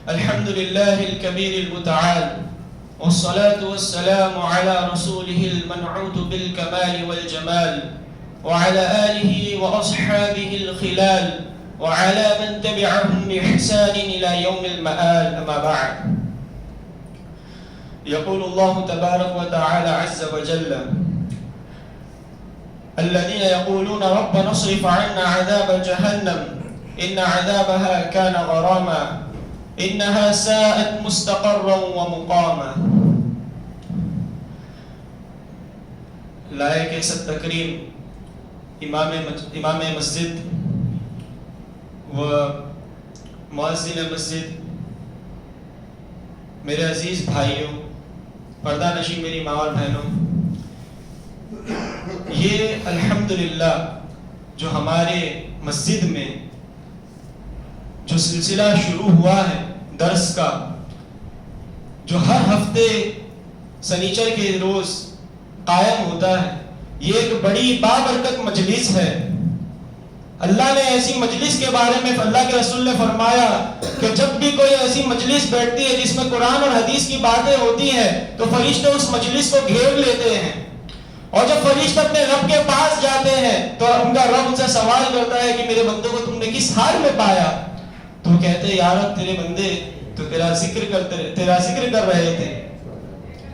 الحمد لله الكبير المتعال، والصلاة والسلام على رسوله المنعوت بالكمال والجمال، وعلى آله وأصحابه الخلال، وعلى من تبعهم بإحسان إلى يوم المآل. أما بعد، يقول الله تبارك وتعالى عز وجل: الذين يقولون ربنا اصرف عنا عذاب جهنم إن عذابها كان غراما إنها ساءت مستقرا ومقاما. لائق عزت تکریم امام مسجد و مؤذن مسجد، میرے عزیز بھائیوں، پردہ نشین میری ماں اور بہنوں، یہ الحمدللہ جو ہمارے مسجد میں جو سلسلہ شروع ہوا ہے درس کا، جو ہر ہفتے سنیچر کے روز قائم ہوتا ہے، یہ ایک بڑی بابرکت مجلس ہے. اللہ نے ایسی مجلس کے بارے میں اللہ کے رسول نے فرمایا کہ جب بھی کوئی ایسی مجلس بیٹھتی ہے جس میں قرآن اور حدیث کی باتیں ہوتی ہیں تو فرشتے اس مجلس کو گھیر لیتے ہیں، اور جب فرشتے اپنے رب کے پاس جاتے ہیں تو ان کا رب ان سے سوال کرتا ہے کہ میرے بندوں کو تم نے کس حال میں پایا؟ تو وہ کہتے ہیں یا رب تیرے بندے تو تیرا ذکر کر رہے تھے،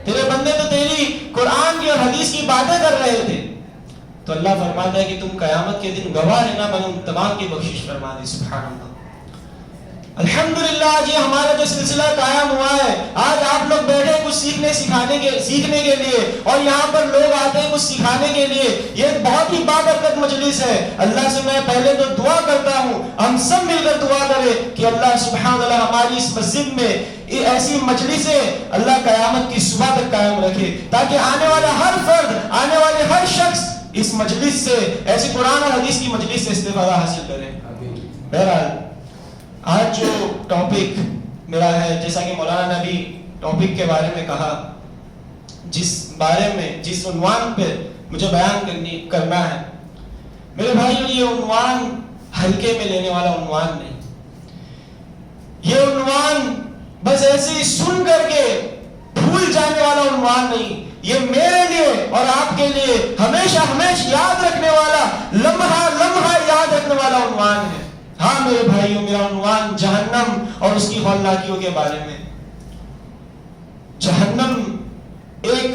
تیرے بندے تو تیری قرآن کی اور حدیث کی باتیں کر رہے تھے. تو اللہ فرماتا ہے کہ تم قیامت کے دن گواہ ہے نا، میں نے تمام کی بخشش فرما دی. سبحان اللہ. الحمدللہ آج یہ ہمارا جو سلسلہ قائم ہوا ہے، آج آپ لوگ بیٹھے کچھ سیکھنے کے لیے، اور یہاں پر لوگ آتے ہیں کچھ سکھانے کے لیے. یہ بہت ہی بابرکت مجلس ہے. اللہ سے میں پہلے تو دعا کرتا ہوں، ہم سب مل کر دعا کریں کہ اللہ سبحان اللہ ہماری اس مسجد میں ایسی مجلسیں اللہ قیامت کی صبح تک قائم رکھے، تاکہ آنے والا ہر فرد، آنے والے ہر شخص اس مجلس سے، ایسی قرآن اور حدیث کی مجلس سے استفادہ حاصل کریں. بہرحال آج جو ٹاپک میرا ہے، جیسا کہ مولانا نے بھی ٹاپک کے بارے میں کہا، جس عنوان پہ مجھے بیان کرنا ہے، میرے بھائیو، یہ عنوان ہلکے میں لینے والا عنوان نہیں. یہ عنوان بس ایسے ہی سن کر کے بھول جانے والا عنوان نہیں. یہ میرے لیے اور آپ کے لیے ہمیشہ یاد رکھنے والا، لمحہ یاد رکھنے والا عنوان ہے. ہاں میرے بھائیوں، میرا عنوان جہنم اور اس کی ہولناکیوں کے بارے میں. جہنم ایک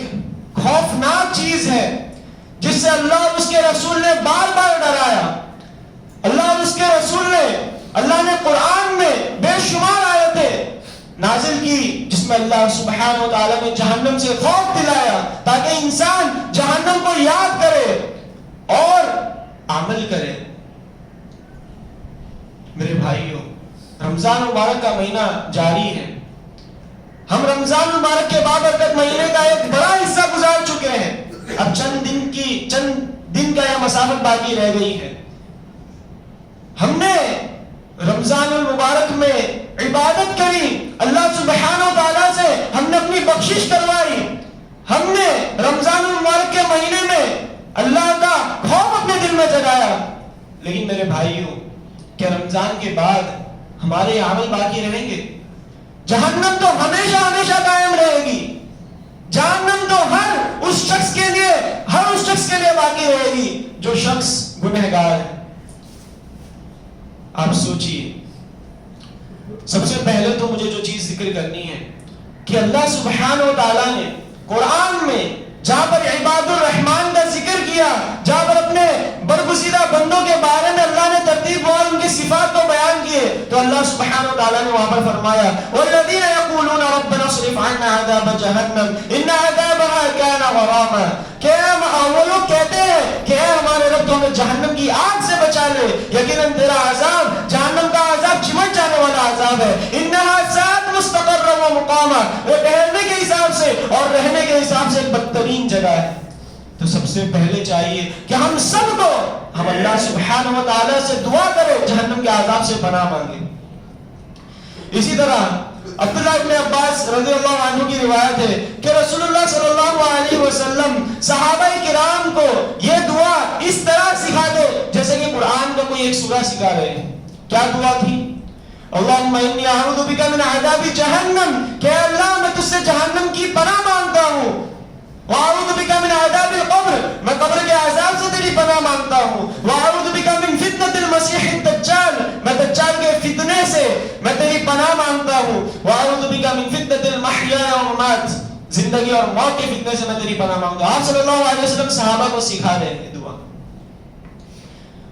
خوفناک چیز ہے جس سے اللہ اور اس کے رسول نے بار بار ڈرایا. اللہ اور اس کے رسول نے، اللہ نے قرآن میں بے شمار آیتیں نازل کی جس میں اللہ سبحانہ و تعالیٰ نے جہنم سے خوف دلایا تاکہ انسان جہنم کو یاد کرے اور عمل کرے. میرے بھائیوں، رمضان مبارک کا مہینہ جاری ہے. ہم رمضان مبارک کے بابرکت مہینے کا ایک بڑا حصہ گزار چکے ہیں. اب چند دن کا یہ مسافت باقی رہ گئی ہے. ہم نے رمضان المبارک میں عبادت کری، اللہ سبحانہ و تعالیٰ سے ہم نے اپنی بخشش کروائی. ہم نے رمضان المبارک کے مہینے میں اللہ کا خوف اپنے دل میں جگایا. لیکن میرے بھائیوں، کہ رمضان کے بعد ہمارے عمل باقی رہیں گے؟ جہنم تو ہمیشہ قائم رہے گی. جہنم تو ہر اس شخص کے لیے باقی رہے گی جو شخص گنہگار ہے. آپ سوچئے، سب سے پہلے تو مجھے جو چیز ذکر کرنی ہے کہ اللہ سبحانہ و تعالیٰ نے قرآن میں جہاں پر عباد الرحمن کا ذکر کیا، جہاں پر اپنے برگزیدہ بندوں کے بارے میں اللہ نے ترتیب اور ان کی صفات کو بیان کیے، تو اللہ سبحانہ و تعالیٰ نے وہاں پر فرمایا والذین یقولون ربنا اصرف عنا عذاب جہنم ان عذابها کان غراما. کہ وہ لوگ کہتے ہیں کہ اے ہمارے رب تو ہمیں جہنم کی آگ سے بچا لے، یقیناً تیرا عذاب، جہنم کا عذاب چمٹ جانے والا عذاب ہے. انہا ساءت مستقرا و مقاما، وہ ٹھہرنے کے حساب سے اور رہنے کے حساب سے ایک بدترین جگہ ہے. تو سب سے پہلے چاہیے کہ ہم سب کو اللہ سبحانہ و تعالیٰ سے دعا کریں، جہنم کے عذاب سے پناہ مانگیں. اسی طرح عبداللہ ابن عباس رضی اللہ عنہ کی روایت ہے کہ رسول اللہ صلی اللہ علیہ وسلم صحابہ کرام کو یہ دعا اس طرح سکھاتے جیسے کہ قرآن کا کوئی ایک سورہ سکھا رہے ہیں. کیا دعا تھی؟ اللہم انی اعوذ بک من عذاب جہنم، کہ اللہ میں تجھ سے جہنم کی پناہ مانگتا ہوں، واعوذ بک من عذاب القبر، میں قبر کے عذاب سے تیری پناہ مانگتا ہوں، واعوذ بک من فتنۃ المسیح الدجال، میں دجال کے فتنے سے میں تیری پناہ مانگتا ہوں، واعوذ بک من فتنۃ المحیا والممات، زندگی اور موت کے فتنے سے میں تیری پناہ مانگتا ہوں۔ آپ صلی اللہ علیہ وسلم صحابہ کو سکھا رہے ہیں دعا۔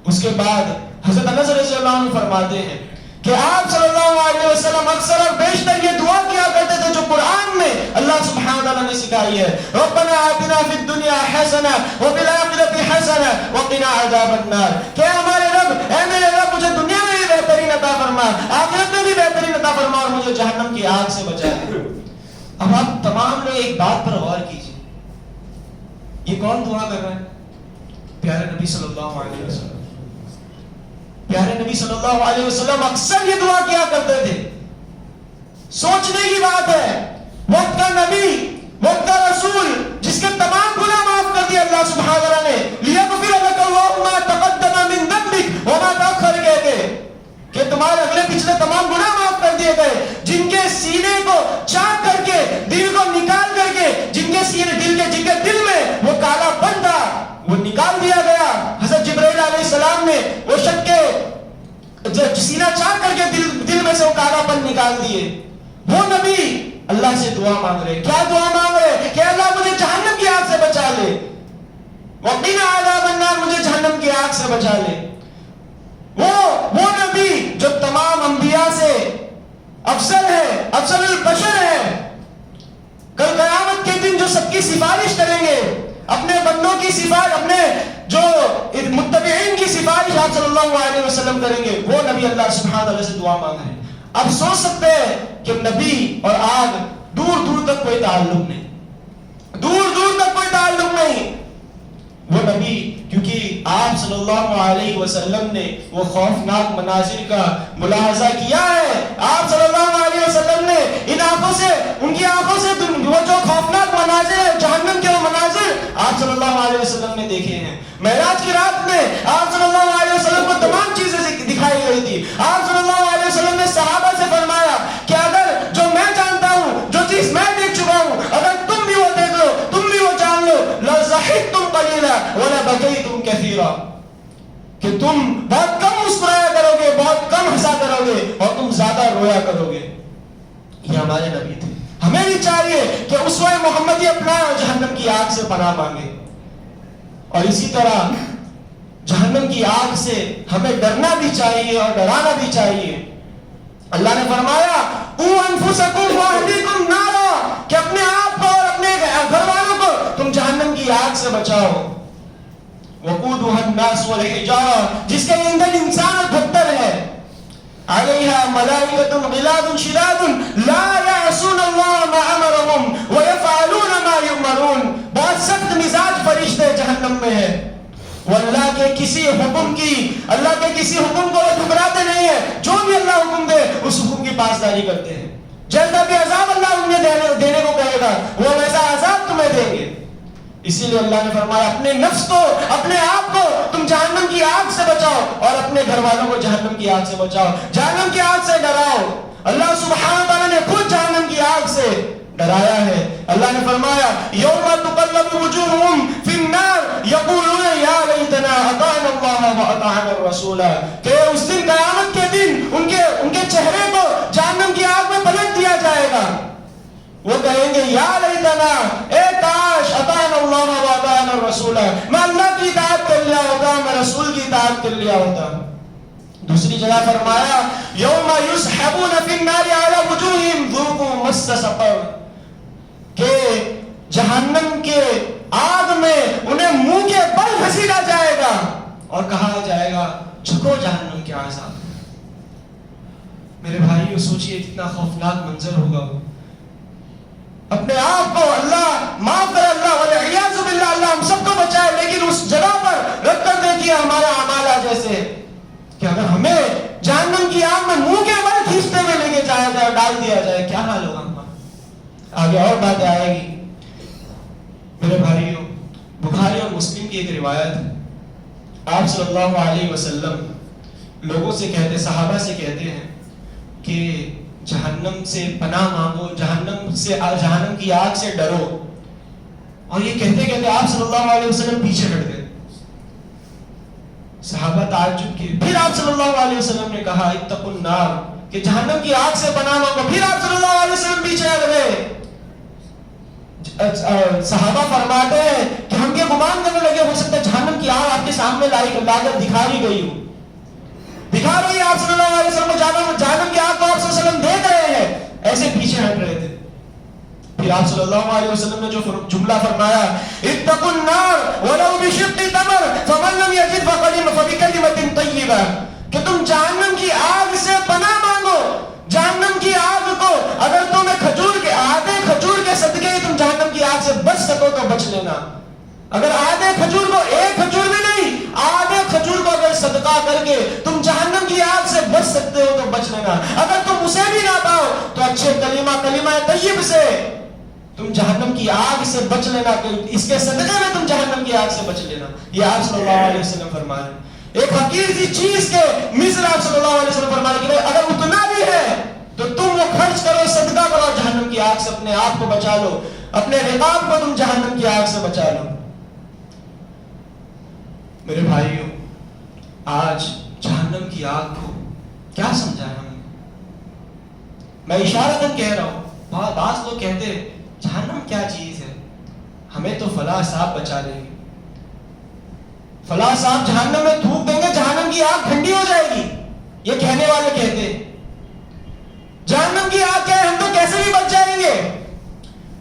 اس کے بعد حضرت انس رضی اللہ عنہ فرماتے ہیں کہ آپ صلی اللہ علیہ وسلم اکثر اور بیشتر یہ دعا کیا کرتے تھے جو قرآن میں اللہ سبحانہ وتعالیٰ نے سکھائی ہے، ربنا آتنا فی الدنیا حسنہ وفی الآخرۃ حسنہ وقنا عذاب النار، کہ ہمارے رب، اے میرے رب مجھے دنیا میں بھی بہترین عطا فرما، آخرت میں بھی بہترین عطا فرما، اور مجھے جہنم کی آگ سے بچا دے۔ اب آپ تمام لوگ ایک بات پر غور کیجیے، یہ کون دعا کر رہا ہے؟ پیارے نبی صلی اللہ علیہ وسلم۔ پیارے نبی صلی اللہ علیہ وسلم اکثر یہ دعا کیا کرتے تھے۔ سوچنے کی بات ہے، وقت کا نبی، وقت کا رسول، جس کے تمام گناہ معاف کر دیے اللہ سبحانہ وتعالیٰ نے، لیغفر لک اللہ ما تقدم من ذنبک وما تأخر، کہہ کے کہ تمہارے اگلے پچھلے تمام گناہ معاف کر دیے گئے، جن کے سینے کو چاک کر کے، دل کو نکال کر کے، جن کے سینے جن کے دل میں وہ کالا پن تھا وہ نکال دیا گیا۔ حضرت جبرائیل علیہ السلام نے وہ شک کے سینہ چاک کر کے دل میں سے وہ کالا پن نکال دیے۔ وہ نبی اللہ سے دعا مانگ رہے، کیا دعا مانگ رہے کہ اللہ مجھے جہنم کی آگ سے بچا لے، وقنا عذاب النار، مجھے جہنم کی آگ سے بچا لے۔ وہ نبی جو تمام انبیاء سے افضل ہے، افضل البشر ہے، کل قیامت کے دن جو سب کی سفارش کریں گے، اپنے بندوں کی سفارش، اپنے جو متبعین کی سفارش آپ صلی اللہ علیہ وسلم کریں گے، وہ نبی اللہ سبحانہ وتعالیٰ سے دعا مانگ رہے ہیں۔ اب سوچ سکتے ہیں کہ نبی اور آگ دور دور تک کوئی تعلق نہیں، دور دور تک کوئی تعلق نہیں۔ وہ نبی، کیونکہ آپ صلی اللہ علیہ وسلم نے وہ خوفناک مناظر کا ملاحظہ کیا ہے، آپ صلی اللہ علیہ وسلم نے ان آنکھوں سے، ان کی آنکھوں سے وہ جو خوفناک مناظر ہے، جہنم کے وہ مناظر آپ صلی اللہ علیہ وسلم نے دیکھے ہیں۔ معراج کی رات میں آپ صلی اللہ علیہ وسلم کو تمام چیزیں دکھائی گئی تھی۔ آپ صلی اللہ علیہ وسلم نے صحابہ سے فرمایا کہ اگر جو میں جانتا ہوں، جو چیز میں دیکھ چکا ہوں، اگر تم بھی وہ دیکھ لو، تم بھی وہ جان لو، لَضَحِكْتُمْ قَلِيلًا وَلَبَكَيْتُمْ كَثِيرًا، کہ تم بہت کم مسکرایا کرو گے، بہت کم ہنسا کرو گے، اور تم زیادہ رویا کرو گے۔ یہ ہمارے نبی تھے۔ ہمیں بھی چاہیے کہ اسوہ محمدی اپنائیں اور جہنم کی آگ سے پناہ مانگے، اور اسی طرح جہنم کی آگ سے ہمیں ڈرنا بھی چاہیے اور ڈرانا بھی چاہیے۔ اللہ نے فرمایا قُوا أَنفُسَكُمْ وَأَهْلِيكُمْ نَارًا، کہ اپنے آپ کو اور اپنے گھر والوں کو تم جہنم کی آگ سے بچاؤ۔ وَقُودُهَا النَّاسُ وَالْحِجَارَةُ، جس کے ایندھن انسان اور پتھر ہے، عَلَيْهَا مَلَائِكَةٌ غِلَاظٌ شِدَادٌ لَا يَعْصُونَ اللَّهَ مَا أَمَرَهُمْ وَيَفْعَلُونَ مَا يُؤْمَرُونَ، بہت سخت مزاج فرشتے جہنم میں ہے، وہ اللہ کے کسی حکم کی، اللہ کے کسی حکم کو وہ ٹھکراتے نہیں ہیں، جو بھی اللہ حکم دے اس حکم کی پاسداری کرتے ہیں۔ جیسا بھی عذاب اللہ انہیں دینے کو کہے گا وہ ویسا عذاب تمہیں دیں گے۔ اسی لیے اللہ نے فرمایا اپنے نفس کو، اپنے آپ کو تم جہنم کی آگ سے بچاؤ، اور اپنے گھر والوں کو جہنم کی آگ سے بچاؤ، جہنم کی آگ سے ڈراؤ۔ اللہ سبحانہ تعالیٰ نے خود جہنم کی آگ سے ڈرایا ہے۔ اللہ نے فرمایا یوم تقلب وجوہہم فی النار یقولون یا لیتنا اطعنا اللہ واطعنا الرسول، کہ اس دن قیامت کے دن ان کے چہرے کو جہنم کی آگ میں پلٹ دیا جائے گا، وہ کہیں گے یا لیتنا، اے کاش اطعنا اللہ واطعنا الرسول، میں اللہ کی اطاعت کر لیا ہوتا، میں رسول کی اطاعت کر لیا ہوتا۔ دوسری جگہ فرمایا یوم یسحبون فی النار علی وجوہہم ذوقوا مس سقر، کہ جہنم کے آگ میں انہیں منہ کے بل گھسیٹا جائے گا اور کہا جائے گا چکھو جہنم کے عذاب۔ میرے بھائیو سوچئے کتنا خوفناک منظر ہوگا وہ۔ اپنے آپ کو اللہ معاف کر، اللہ والعیاذ باللہ اللہ ہم سب کو بچائے، لیکن اس جگہ پر رکھ کر دیکھیے ہمارا اعمال جیسے کہ اگر ہمیں جہنم کی آگ میں منہ کے بل کھینچتے ہوئے لے کے جایا جائے، ڈال دیا جائے، کیا حال ہوگا؟ آگے اور باتیں آئے گی۔ میرے بھائیوں بخاری اور مسلم کی ایک روایت ہے، آپ صلی اللہ علیہ وسلم لوگوں سے کہتے، صحابہ سے کہتے ہیں کہ جہنم سے پناہ مانگو، جہنم کی آگ سے ڈرو. اور یہ کہتے کہتے آپ صلی اللہ علیہ وسلم پیچھے ہٹ گئے. صحابہ تعجب کیے. پھر آپ صلی اللہ علیہ وسلم نے کہا اتقوا النار، کہ جہنم کی آگ سے پناہ مانگو. پھر آپ صلی اللہ علیہ وسلم پیچھے ہٹ گئے. صحابہ فرماتے ہیں کہ ہم یہ گمان کرنے لگے ہو سکتا ہے جہنم کی آگ آپ کے سامنے لا کر دکھا رہی گئی ہو، دکھا رہی ہے آپ صلی اللہ علیہ وسلم کو جہنم کی آگ کو آپ صلی اللہ علیہ وسلم دیکھ رہے ہیں. ایسے پیچھے ہٹ رہے تھے. پھر آپ صلی اللہ علیہ وسلم نے جو جملہ فرمایا اتقوا النار ولو بشق تمر فمن لم يجد فبكلمة طیبہ، کہ تم جہنم کی آگ سے پناہ مانگو. جہنم کی آگ کو اگر تمہیں آدھے کھجور کے صدقے تم جہنم کی آگ سے بچ سکو تو بچ لینا. اگر آدھے کھجور کو، ایک کھجور بھی نہیں، آدھے کھجور کو اگر صدقہ کر کے تم جہنم کی آگ سے بچ سکتے ہو تو بچ لینا. اگر تم اسے بھی نہ پاؤ تو اچھے کلمہ طیب سے تم جہنم کی آگ سے بچ لینا، اس کے صدقے میں تم جہنم کی آگ سے بچ لینا. یہ آپ صلی اللہ علیہ وسلم فرما رہے ہیں. ایک حقیر سی چیز کے مثل آپ صلی اللہ علیہ وسلم فرما رہے ہیں کہ اگر اتنا بھی ہے تو تم وہ خرچ کرو، صدقہ کرو، جہنم کی آگ سے اپنے آپ کو بچا لو، اپنے رقاب کو تم جہنم کی آگ سے بچا لو. میرے بھائیوں، آج جہنم کی آگ کو کیا سمجھا ہے ہم نے؟ میں اشارتاً کہہ رہا ہوں. بعض لوگ کہتے ہیں جہنم کیا چیز ہے، ہمیں تو فلاں صاحب بچا لیں گے، فلاں صاحب جہنم میں تھوک دیں گے جہنم کی آگ ٹھنڈی ہو جائے گی. یہ کہنے والے کہتے ہیں جہنم کی آگ کیا ہے، ہم تو کیسے بھی بچ جائیں گے.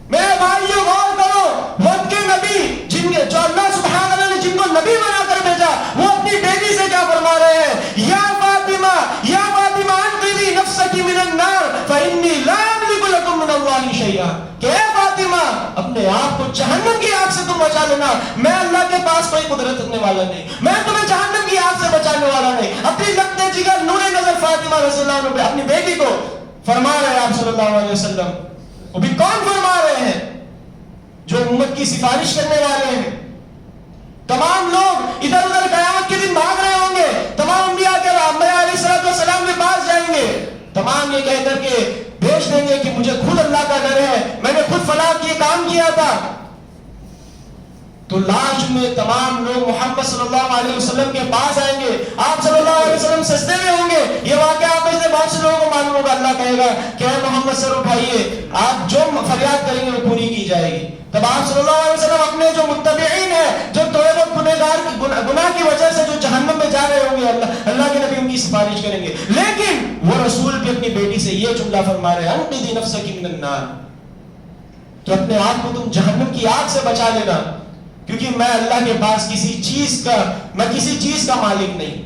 میرے بھائیوں غور کرو، وقت کے نبی جو اللہ سبحانہ وتعالی نے جن کو نبی بنا کر بھیجا، وہ اپنی بیٹی سے کیا فرما رہے ہیں؟ یا فاطمہ انقذی نفسک من النار فانی لا املک لکم من اللہ شیئا، کہ اے فاطمہ اپنے آپ کو جہنم کی آگ سے تم بچا لینا، میں اللہ کے پاس کوئی قدرت رکھنے والا نہیں، میں تمہیں جہنم کی آگ سے بچانے والا نہیں. اپنی لگتے جگر نور نظر فاطمہ رضی اللہ عنہ اپنی بیٹی کو فرما رہے ہیں آپ صلی اللہ علیہ وسلم. وہ بھی کون فرما رہے ہیں؟ جو امت کی سفارش کرنے والے ہیں. تمام لوگ ادھر ادھر قیامت کے دن بھاگ رہے ہوں گے، تمام انبیاء کے انبیاء علیہ السلام کے پاس جائیں گے، تمام یہ کہہ کر کے بھیج دیں گے کہ مجھے خود اللہ کا ڈر ہے، میں نے خود فلاں یہ کام کیا تھا. تو لاش میں تمام لوگ محمد صلی اللہ علیہ وسلم کے پاس آئیں گے. آپ صلی اللہ علیہ وسلم سجدے میں ہوں گے. یہ واقعہ آپ میں سے بہت سے لوگوں کو معلوم ہوگا. اللہ کہے گا کہ اے محمد سر اٹھائیے، آپ جو فریاد کریں گے وہ پوری کی جائے گی. تب آپ صلی اللہ علیہ وسلم اپنے جو متبعین ہیں، جو تھوڑے بہت گناہ کی وجہ سے جو جہنم میں جا رہے ہوں گے، اللہ کے نبی ان کی سفارش کریں گے. لیکن وہ رسول بھی اپنی بیٹی سے یہ جملہ فرما رہے ہیں انقذی نفسک من النار، کہ اپنے آپ کو تم جہنم کی آگ سے بچا لینا، کیونکہ میں اللہ کے پاس کسی چیز کا مالک نہیں.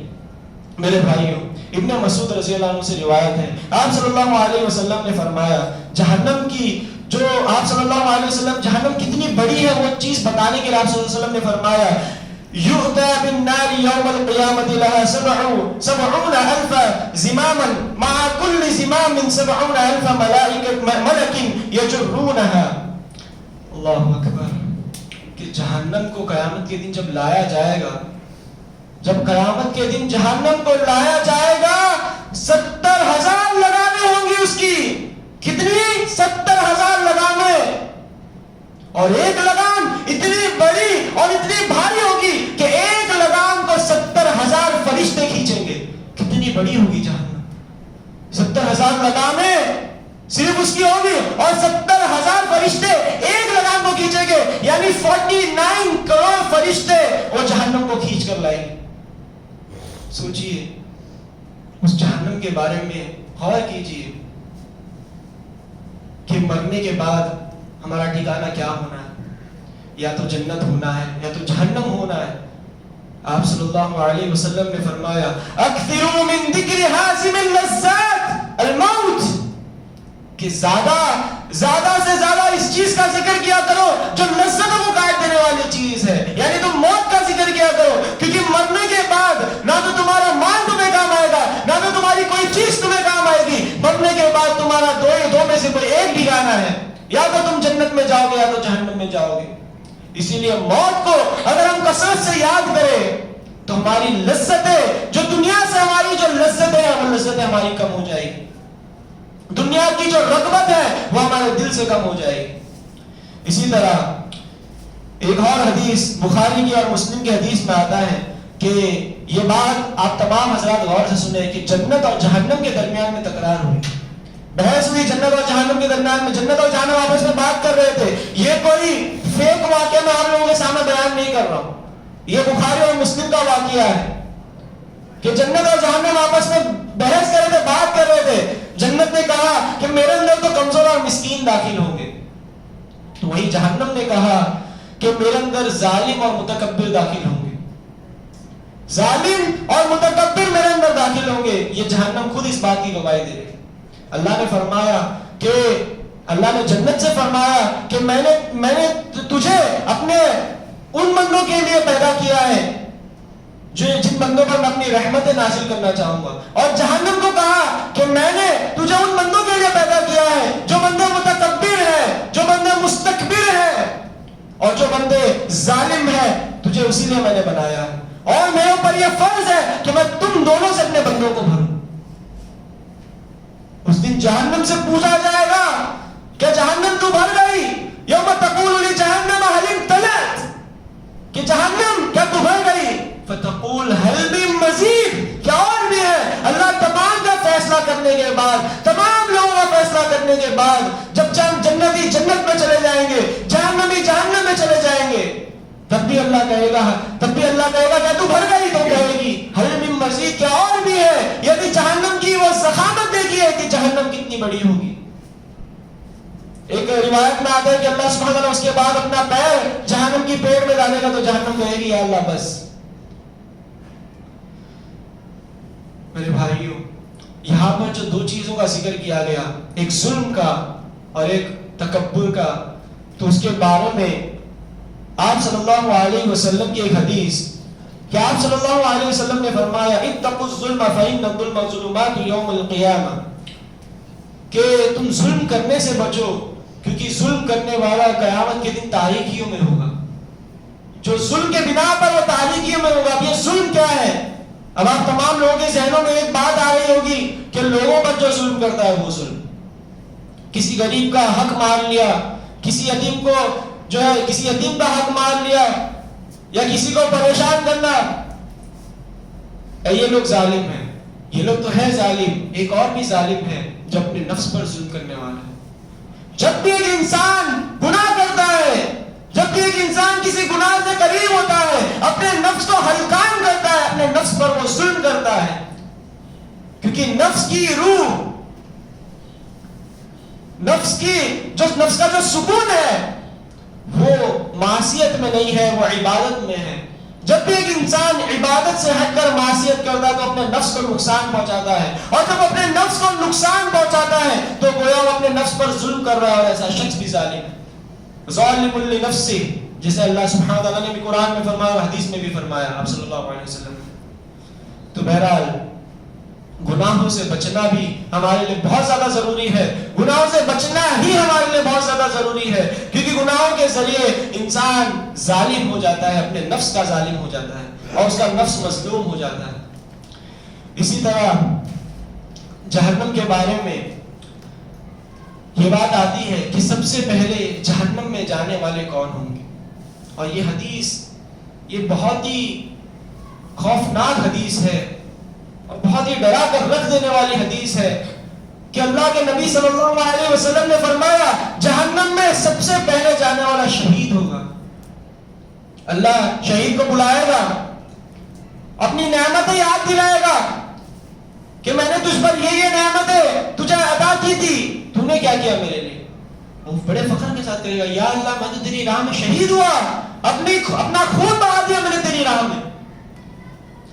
میرے بھائیوں، ابن مسعود رضی اللہ عنہ سے روایت ہے، آپ صلی اللہ علیہ وسلم نے فرمایا جہنم کی جو آپ صلی اللہ علیہ وسلم جہنم کتنی بڑی ہے وہ چیز بتانے کے لیے آپ صلی اللہ علیہ وسلم نے فرمایا یؤتی بالنار یوم القیامت لها 70,000 زماما مع كل زمام 70,000 ملک یجرونها. اللہ اکبر. کہ جہنم کو قیامت کے دن جب لایا جائے گا، جب قیامت کے دن جہنم کو لایا جائے گا، 70,000 لگامیں ہوں گی اس کی. کتنی؟ 70,000 لگامیں. اور ایک لگام اتنی بڑی اور اتنی بھاری ہوگی کہ ایک لگام کو 70,000 فرشتے کھینچیں گے. کتنی بڑی ہوگی جہنم. 70,000 لگامیں صرف اس کی ہوگی اور 70,000 فرشتے ایک لگام کو کھینچیں گے، یعنی 49 کروڑ فرشتے وہ جہنم کو کھینچ کر لائیں گے. سوچئے اس جہنم کے بارے میں غور کیجئے کہ مرنے کے بعد ہمارا ٹھکانہ کیا ہونا ہے. یا تو جنت ہونا ہے یا تو جہنم ہونا ہے. آپ صلی اللہ علیہ وسلم نے فرمایا اکثروا من ذکر حازم اللذات الموت، کہ زیادہ سے زیادہ اس چیز کا ذکر کیا کرو جو لذتوں کو کاٹ دینے والی چیز ہے، یعنی تم موت کا ذکر کیا کرو. کیونکہ مرنے کے بعد نہ تو تمہارا مال تمہیں کام آئے گا، نہ تو تمہاری کوئی چیز تمہیں کام آئے گی. مرنے کے بعد تمہارا دو میں سے کوئی ایک ٹھکانہ ہے، یا تو تم جنت میں جاؤ گے یا تو جہنم میں جاؤ گے. اسی لیے موت کو اگر ہم کثرت سے یاد کریں تو ہماری لذتیں جو دنیا سے ہماری جو لذتیں ہیں وہ لذتیں ہماری کم ہو جائے گی. دنیا کی جو رغبت ہے وہ ہمارے دل سے کم ہو جائے گی. اسی طرح ایک اور حدیث بخاری کی اور مسلم کی حدیث میں آتا ہے کہ یہ بات آپ تمام حضرات غور سے سنیں کہ جنت اور جہنم کے درمیان میں تکرار ہوئی, بحث ہوئی جنت اور جہنم کے درمیان میں. جنت اور جہنم آپس میں بات کر رہے تھے. یہ کوئی فیک واقعہ میں آپ لوگوں کے سامنے بیان نہیں کر رہا ہوں, یہ بخاری اور مسلم کا واقعہ ہے کہ جنت اور جہنم آپس میں بحث کر رہے تھے, بات کر رہے تھے. جنت نے کہا کہ میرے اندر تو کمزور اور مسکین داخل ہوں گے, تو وہی جہنم نے کہا کہ میرے اندر ظالم اور متکبر داخل ہوں گے. ظالم اور متکبر میرے اندر داخل ہوں گے. یہ جہنم خود اس بات کی گواہی دے رہی. اللہ نے فرمایا کہ اللہ نے جنت سے فرمایا کہ میں نے تجھے اپنے ان بندوں کے لیے پیدا کیا ہے جن بندوں پر میں اپنی رحمتیں نازل کرنا چاہوں گا. اور جہنم کو کہا کہ میں نے تجھے ان بندوں کے لیے پیدا کیا ہے جو بندے متکبر ہیں, جو بندے مستکبر ہیں, اور جو بندے ظالم ہیں, تجھے اسی لیے میں نے بنایا ہے. اور میرے اوپر یہ فرض ہے کہ میں تم دونوں سے اپنے بندوں کو بھروں. اس دن جہنم سے پوچھا جائے گا کہ جہنم تو بھر گئی, یوم تقول لجہنم هل امتلأت, کہ جہنم کیا تو بھر گئی, فتقول هل من مزید, کیا اور بھی ہے. اللہ تمام کا فیصلہ کرنے کے بعد, تمام لوگوں کا فیصلہ کرنے کے بعد, جب جنتی جنت میں چلے جائیں گے, جہنمی جہنم میں چلے جائیں گے, تب بھی اللہ کہے گا کہ تو بھر گئی, تو کہے گی حل من مزید, کیا اور بھی ہے. یعنی جہنم کی وہ ضخامت دیکھی ہے کہ جہنم کتنی بڑی ہوگی. ایک روایت میں آتا ہے کہ اللہ سبحانہ وتعالی اس کے بعد اپنا پیر جہنم کی پیٹ میں ڈالے گا, تو جہنم کہے گی یا اللہ بس. میرے بھائیوں, یہاں پر جو دو چیزوں کا ذکر کیا گیا, ایک ظلم کا اور ایک تکبر کا, تو اس کے بارے میں آپ صلی اللہ علیہ وسلم کی ایک حدیث کہ آپ صلی اللہ علیہ وسلم نے فرمایا اتقوا الظلم فإن الظلم ظلمات یوم القیامہ, کہ تم ظلم کرنے سے بچو کیونکہ ظلم کرنے والا قیامت کے دن تاریکیوں میں ہوگا. جو ظلم کے بنا پر وہ تاریکیوں میں ہوگا. اب یہ ظلم کیا ہے؟ اب آپ تمام لوگوں کے ذہنوں میں ایک بات آ رہی ہوگی کہ لوگوں پر جو ظلم کرتا ہے وہ ظلم, کسی غریب کا حق مار لیا, کسی یتیم کو جو ہے کسی یتیم کا حق مار لیا, یا کسی کو پریشان کرنا, یہ لوگ ظالم ہیں. یہ لوگ تو ہے ظالم. ایک اور بھی ظالم ہے جو اپنے نفس پر ظلم کرنے والا ہے. جب بھی ایک انسان گناہ کرتا ہے, جب بھی ایک انسان کسی گناہ سے قریب ہوتا ہے, اپنے نفس کو ہلکان کرتا ہے, اپنے نفس پر وہ ظلم کرتا ہے. کیونکہ نفس کی روح, نفس کا جو سکون ہے وہ معصیت میں نہیں ہے, وہ عبادت میں ہے. جب بھی ایک انسان عبادت سے ہٹ کر معصیت کرتا ہے تو اپنے نفس کو نقصان پہنچاتا ہے, اور جب اپنے نفس کو نقصان پہنچاتا ہے تو گویا وہ اپنے نفس پر ظلم کر رہا ہے, اور ایسا شخص بھی ظالم ہے. ظالم لنفسہ, جسے اللہ سبحانہ وتعالی نے بھی قرآن میں فرمایا اور حدیث میں بھی فرمایا آپ صلی اللہ علیہ وسلم. تو بہرحال گناہوں سے بچنا بھی ہمارے لیے بہت زیادہ ضروری ہے. گناہوں سے بچنا ہی ہمارے لیے بہت زیادہ ضروری ہے, کیونکہ گناہوں کے ذریعے انسان ظالم ہو جاتا ہے, اپنے نفس کا ظالم ہو جاتا ہے, اور اس کا نفس مظلوم ہو جاتا ہے. اسی طرح جہنم کے بارے میں یہ بات آتی ہے کہ سب سے پہلے جہنم میں جانے والے کون ہوں گے, اور یہ حدیث یہ بہت ہی خوفناک حدیث ہے اور بہت ہی ڈرا کر رکھ دینے والی حدیث ہے کہ اللہ کے نبی صلی اللہ علیہ وسلم نے فرمایا جہنم میں سب سے پہلے جانے والا شہید ہوگا. اللہ شہید کو بلائے گا, اپنی نعمتیں یاد دلائے گا کہ میں نے تجھ پر یہ نعمتیں تجھے عطا کی تھی, تو نے کیا کیا میرے لیے. وہ بڑے فخر کے ساتھ کہے گا یا اللہ میں تو تیری راہ میں شہید ہوا, اپنا خون بہا دیا میں نے تیری راہ میں.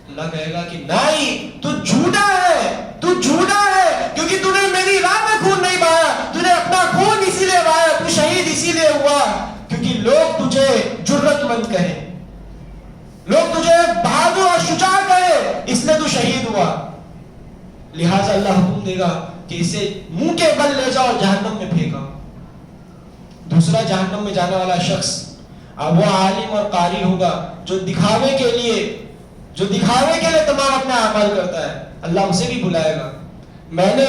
اللہ کہے گا کہ نہیں, تو جھوٹا ہے, کیونکہ تو نے میری راہ میں خون نہیں بہایا, تو نے اپنا خون اسی لیے بہایا, تو شہید اسی لیے ہوا کیونکہ لوگ تجھے جرت مند کہیں, لوگ تجھے بہادر اور شجاع کہیں, اس لیے تو شہید ہوا. لہٰذا اللہ حکم دے گا کہ اسے منہ کے بل لے جاؤ اور جہنم میں پھینکا. دوسرا جہنم میں جانے والا شخص وہ عالم اور قاری ہوگا جو دکھاوے کے لیے تمام اپنے اعمال کرتا ہے. اللہ اسے بھی بلائے گا, میں نے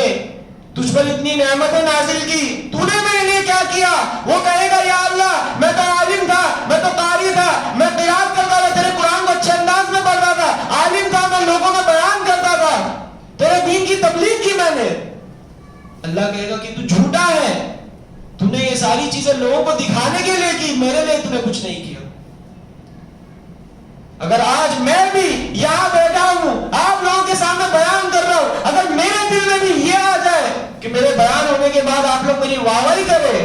تجھ پر اتنی نعمتیں نازل کی، تو نے میرے لیے کیا کیا؟ وہ کہے گا یا اللہ میں تو عالم تھا، میں تو قاری تھا، میں قرات کرتا تھا، تیرے قرآن کو اچھے انداز میں پڑھتا تھا، عالم تھا، میں لوگوں میں بیان کرتا تھا، تیرے دین کی تبلیغ کی میں نے۔ اللہ کہے گا کہ تو جھوٹا ہے، تو نے یہ ساری چیزیں لوگوں کو دکھانے کے لیے کی، میرے لیے تو نے کچھ نہیں کیا۔ اگر آج میں بھی یہاں بیٹھا ہوں، آپ لوگوں کے سامنے بیان کر رہا ہوں، اگر میرے دل میں بھی یہ آ جائے کہ میرے بیان ہونے کے بعد آپ لوگ میری واہواہی کرے،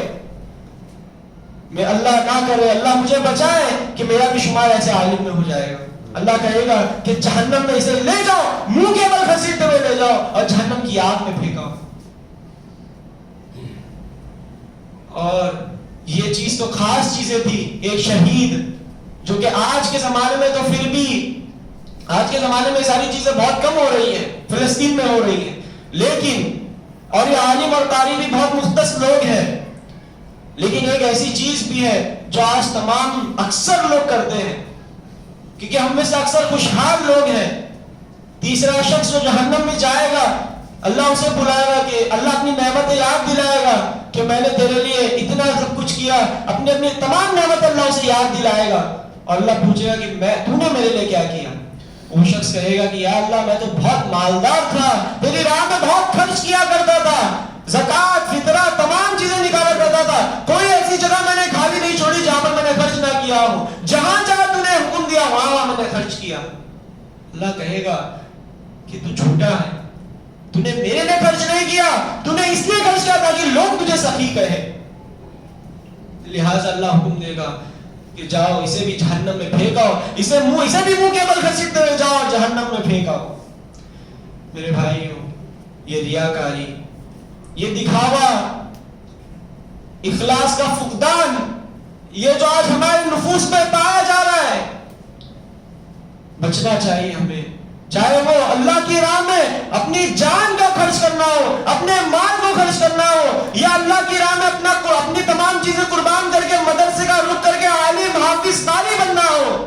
میں اللہ کیا کرے، اللہ مجھے بچائے کہ میرا بھی شمار ایسے عالم میں ہو جائے گا۔ اللہ کہے گا کہ جہنم میں اسے لے جاؤ، منہ کے بل گھسیٹتے ہوئے لے جاؤ اور جہنم کی آگ میں پھینکاؤ۔ اور یہ چیز تو خاص چیزیں تھی، ایک شہید جو کہ آج کے زمانے میں تو پھر بھی، آج کے زمانے میں ساری چیزیں بہت کم ہو رہی ہیں، فلسطین میں ہو رہی ہیں، لیکن اور یہ عالم اور قاری بھی بہت مختص لوگ ہیں، لیکن ایک ایسی چیز بھی ہے جو آج تمام اکثر لوگ کرتے ہیں، کیونکہ ہم میں سے اکثر خوشحال لوگ ہیں۔ تیسرا شخص جو جہنم میں جائے گا، اللہ اسے بلائے گا کہ اللہ اپنی نعمتیں یاد دلائے گا کہ میں نے تیرے لیے اتنا سب کچھ کیا، اپنی اپنی تمام نعمت اللہ اسے یاد دلائے گا، اور اللہ پوچھے گا کہ تو نے میرے لیے کیا کیا؟ وہ شخص کہے گا کہ یا اللہ میں تو بہت مالدار تھا، تیری راہ میں بہت خرچ کیا کرتا تھا، زکوٰۃ فطرہ تمام چیزیں نکالا کرتا تھا، کوئی ایسی جگہ میں نے خالی نہیں چھوڑی جہاں پر میں نے خرچ نہ کیا ہوں، جہاں جہاں تو نے حکم دیا وہاں میں نے خرچ کیا۔ اللہ کہے گا کہ تو جھوٹا ہے، تو نے میرے لیے خرچ نہیں کیا، تو نے اس لیے خرچ کیا تاکہ لوگ تجھے سخی کہے۔ لہٰذا اللہ حکم دے گا کہ جاؤ اسے بھی جہنم میں پھینکاؤ، اسے بھی منہ کے بل گھسیٹتے ہوئے جاؤ جہنم میں پھینکاؤ۔ میرے بھائیوں، یہ ریاکاری، یہ دکھاوا، اخلاص کا فقدان، یہ جو آج ہمارے نفوس میں پایا جا رہا ہے، بچنا چاہیے ہمیں، چاہے وہ اللہ کی راہ میں اپنی جان کا خرچ کرنا ہو، اپنے مال کو خرچ کرنا ہو، یا اللہ کی راہ میں اپنی تمام چیزیں قربان کر کے مدرسے کا رخ کر کے عالم حافظ قاری بننا ہو۔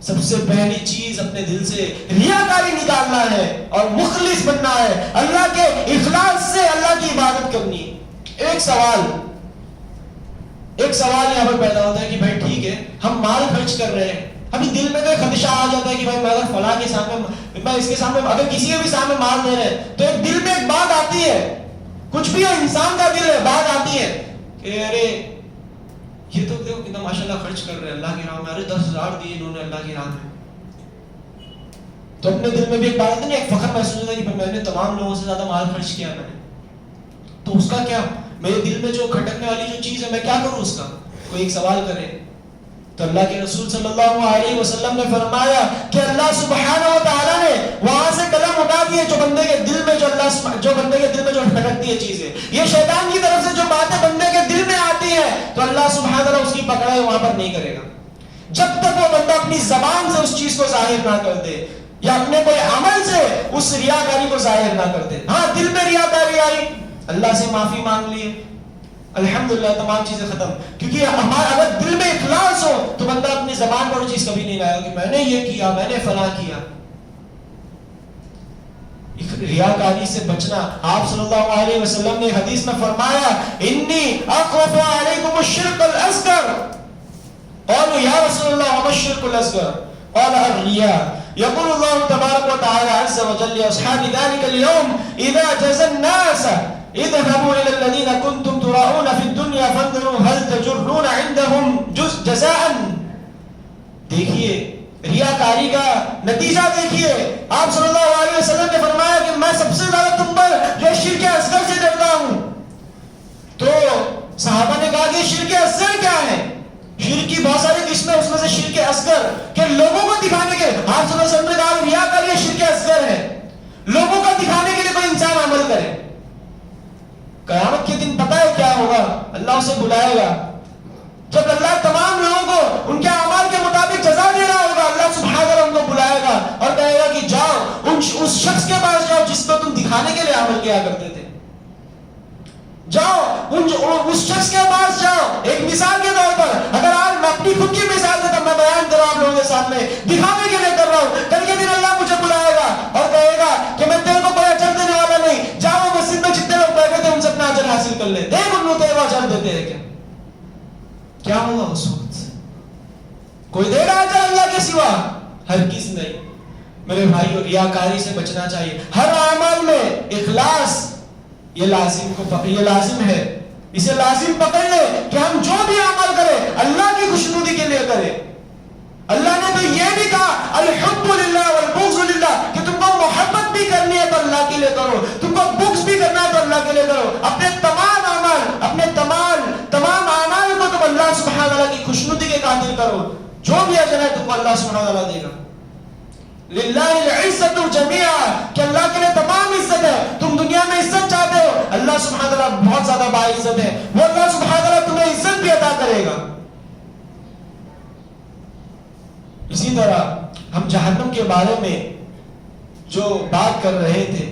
سب سے پہلی چیز اپنے دل سے ریاکاری نکالنا ہے اور مخلص بننا ہے، اللہ کے اخلاص سے اللہ کی عبادت کرنی ہے۔ ایک سوال یہاں پر پیدا ہوتا ہے کہ بھائی ٹھیک ہے ہم مال خرچ کر رہے ہیں، ابھی دل میں کوئی خدشہ آ جاتا ہے کہ بھائی میں اگر فلاں کے سامنے، میں اس کے سامنے، اگر کسی کے بھی سامنے مال دے رہے ہیں تو ایک دل میں ایک بات آتی ہے، کچھ بھی انسان کا دل ہے، بات آتی ہے کہ ارے یہ تو دیکھو کتنا ماشاءاللہ خرچ کر رہے ہیں اللہ کی راہ میں، ارے 10,000 دیے انہوں نے اللہ کی راہ میں، تو اپنے دل میں بھی ایک بات آتی ہے نا، ایک فخر محسوس ہوتا ہے کہ میں نے تمام لوگوں سے زیادہ مال خرچ کیا میں نے، تو اس کا کیا، میرے دل میں جو کھٹکنے والی جو چیز ہے میں کیا کروں اس کا؟ کوئی ایک سوال کرے تو اللہ کے رسول صلی اللہ علیہ وسلم نے فرمایا کہ اللہ سبحانہ و تعالیٰ نے وہاں سے قلم اٹھا دیے جو بندے کے دل میں جو بندے کے دل میں جو کھٹکتی ہے چیزیں، یہ شیطان کی طرف سے جو باتیں بندے کے دل میں آتی ہیں تو اللہ سبحانہ و تعالیٰ اس کی پکڑائی وہاں پر نہیں کرے گا جب تک وہ بندہ اپنی زبان سے اس چیز کو ظاہر نہ کر دے یا اپنے کوئی عمل سے اس ریاکاری کو ظاہر نہ کر دے۔ ہاں دل میں ریاکاری آئی، اللہ سے معافی مانگ لیے، الحمدللہ تمام چیزیں ختم، کیونکہ ہمارا اگر دل میں اخلاص ہو تو بندہ اپنی زبان پر وہ چیز کبھی نہیں لائے گا کہ میں نے یہ کیا، میں نے فلاں کیا۔ ریاکاری سے بچنا، آپ صلی اللہ علیہ وسلم نے حدیث میں فرمایا انی اخوف علیکم الشرک الاصغر، قالوا یا رسول اللہ وما الشرک الاصغر قال الرياء، يقول الله تبارك وتعالى عز وجل لأصحاب ذلك اليوم إذا جزى الناس اذهبوا إلى الذين كنتم تراؤون في الدنيا فانظروا هل تجرون عندهم جزاء۔ دیکھیے ریاکاری کا نتیجہ دیکھیے، آپ صلی اللہ علیہ وسلم نے فرمایا کہ میں سب سے زیادہ تم پر جو شرک اصغر سے ڈرتا ہوں، تو صحابہ نے کہا کہ شرک اصغر کیا ہے؟ شرک کی بہت ساری قسمیں، اس میں سے شرک اصغر کہ لوگوں کو دکھانے کے، آپ صلی اللہ علیہ وسلم نے کہا ریاکاری شرک اصغر ہے، لوگوں کو دکھانے کے لیے کوئی انسان عمل کرے، قیامت کے دن پتہ ہے کیا ہوگا؟ اللہ اسے بلائے گا، جب اللہ تمام لوگوں کو ان کے اعمال کے مطابق جزا دے رہا ہوگا، اللہ سبحانہ وتعالیٰ ان کو بلائے گا اور کہے گا کہ جاؤ اس شخص کے پاس جاؤ جس کو تم دکھانے کے لیے عمل کیا کرتے تھے، جاؤ اس شخص کے پاس جاؤ۔ ایک مثال کے طور پر اگر آج میں اپنی خود کی مثال دیتا ہوں، میں بیان کر رہا ہوں آپ لوگوں کے سامنے، دکھانے کے لیے کر رہا ہوں، کل کے دن اللہ مجھے بلائے گا اور کہے گا کہ میں تیرے کو کوئی اجر دینے والا نہیں، جاؤ مسجد میں جتنے لوگ کیا ہوگا اس وقت؟ کوئی دے رہا ہے اللہ کے سوا؟ ہرگز نہیں. میرے بھائیو ریاکاری سے بچنا چاہیے. ہر عمل میں اخلاص یہ لازم ہے. اسے لازم پکڑ لے کہ ہم جو بھی عمل کریں اللہ کی خوشنودی کے لیے کریں. اللہ نے تو یہ بھی کہا الحب للہ والبغض للہ کہ تم کو محبت بھی کرنی ہے تو اللہ کے لیے کرو, تم کو بغض بھی کرنا ہے تو اللہ کے لیے کرو. اپنے تمام اعمال, اپنے تمام اعمال کو تم اللہ سبحانہ وتعالی کی خوشنودی کے خاطر کرو. جو بھی اجر ہے تم کو اللہ سبحانہ وتعالی دے گا. للہ العزت جميعا کہ اللہ کے لیے تمام عزت ہے. تم دنیا میں عزت چاہتے ہو, اللہ سبحانہ وتعالی بہت زیادہ باعزت ہے, وہ اللہ سبحانہ وتعالی تمہیں عزت بھی عطا کرے گا. اسی طرح ہم جہنم کے بارے میں جو بات کر رہے تھے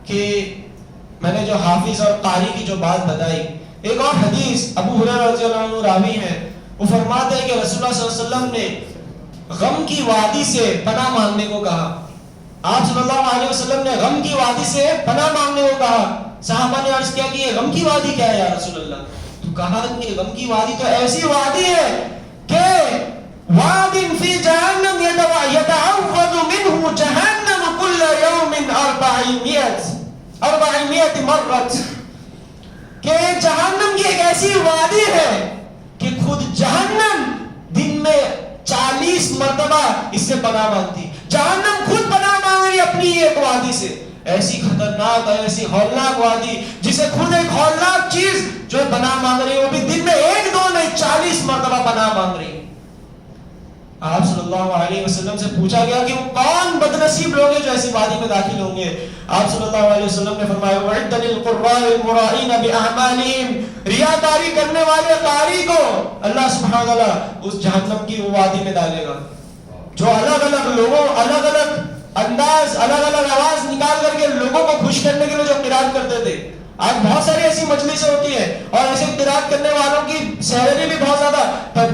کہ میں نے جو حافظ اور قاری کی جو بات بتائی, ایک اور حدیث ابو ہریرہ رضی اللہ عنہ راوی ہے, وہ فرماتے ہیں کہ رسول اللہ صلی اللہ علیہ وسلم نے غم کی وادی سے پناہ مانگنے کو کہا. آپ صلی اللہ علیہ وسلم نے غم کی وادی سے پناہ مانگنے کو کہا. صحابہ نے عرض کیا کہ یہ غم کی وادی کیا ہے یا رسول اللہ؟ تو کہا کہ غم کی وادی تو ایسی وادی ہے کہ واد فی جہنم یتعوذ منہ جہنم کل یوم 400 مرت, کہ جہنم کی ایک ایسی وادی ہے کہ خود جہنم دن میں 40 مرتبہ اس سے پناہ مانگتی. جہنم خود پناہ مانگ رہی اپنی ایک وادی سے. ایسی خطرناک, ایسی ہولناک وادی جسے خود ایک ہولناک چیز جو پناہ مانگ رہی ہے, وہ بھی دن میں 1-2 نہیں 40 مرتبہ پناہ مانگ رہی ہے. آپ صلی اللہ علیہ وسلم سے پوچھا گیا کہ وہ کون بدنصیب لوگ ہیں جو ایسی وادی میں داخل ہوں گے. آپ صلی اللہ علیہ وسلم نے فرمایا وَعِدَّ لِلْقُرَّاءِ الْمُرَائِينَ بِأَعْمَالِهِمْ, ریاکاری کرنے والے قاری کو اللہ سبحانہ وتعالی اس جہنم کی وہ وادی میں ڈالے گا. جو الگ الگ لوگوں, الگ الگ انداز, الگ الگ آواز نکال کر کے لوگوں کو خوش کرنے کے لیے جو قرات کرتے تھے. آج بہت ساری ایسی مجلسیں ہوتی ہیں اور ایسے قرات کرنے والوں کی سیلری بھی بہت زیادہ